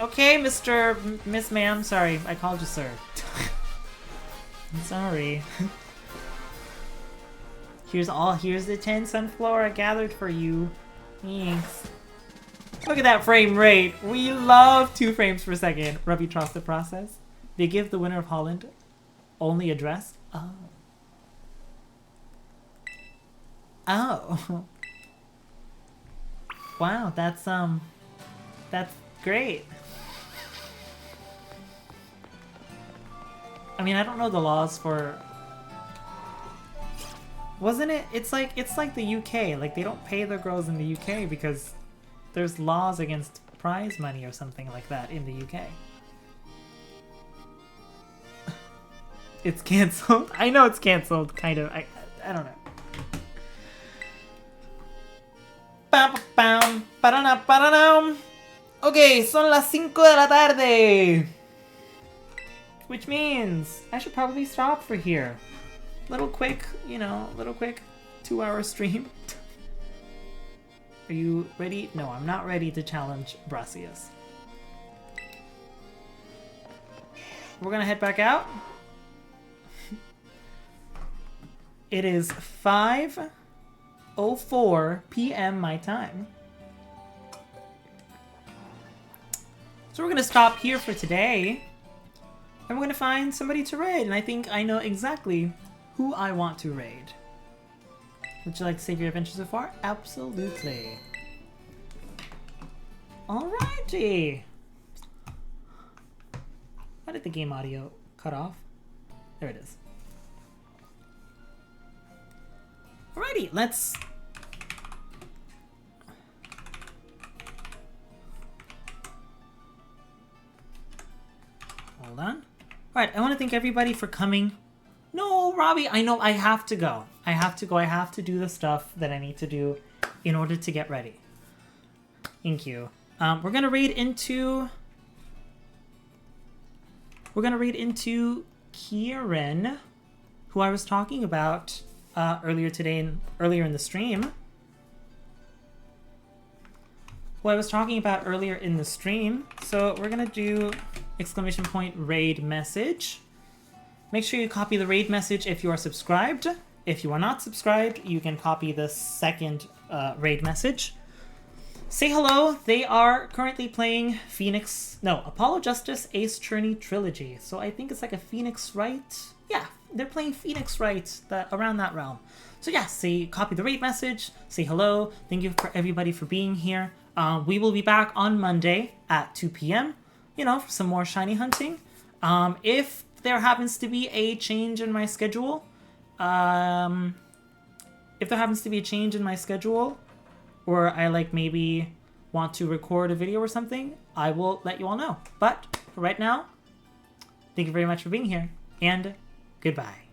Speaker 1: Okay, Miss Ma'am, sorry, I called you sir. I'm sorry. Here's the 10 Sunflora gathered for you. Thanks. Look at that frame rate. We love 2 frames per second. Rubby trust the process. They give the winner of Holland only a dress. Oh. Oh. Wow, that's great. I mean, I don't know the laws for... Wasn't it? It's like the UK. Like, they don't pay the girls in the UK because there's laws against prize money or something like that in the UK. It's cancelled. I know it's cancelled, kind of. I don't know. Okay, son las 5 de la tarde. Which means I should probably stop for here. Little quick, you know, 2-hour stream. Are you ready? No, I'm not ready to challenge Brassius. We're gonna head back out. It is 5:04 p.m. my time. So we're going to stop here for today. And we're going to find somebody to raid. And I think I know exactly who I want to raid. Would you like to save your adventure so far? Absolutely. Alrighty. Why did the game audio cut off? There it is. Alrighty, let's... Hold on. Alright, I want to thank everybody for coming. No, Robbie, I know I have to go. I have to do the stuff that I need to do in order to get ready. Thank you. We're gonna raid into Kieran, who I was talking about earlier in the stream. So we're gonna do !raid message. Make sure you copy the raid message if you are subscribed. If you are not subscribed, you can copy the second raid message. Say hello. They are currently playing Apollo Justice Ace Attorney Trilogy. So I think it's like a Phoenix Wright. Yeah, they're playing Phoenix Wright, around that realm. So yeah, copy the raid message, say hello. Thank you for everybody for being here. We will be back on Monday at 2 p.m. For some more shiny hunting. If there happens to be a change in my schedule, or I maybe want to record a video or something, I will let you all know. But for right now, thank you very much for being here, and goodbye.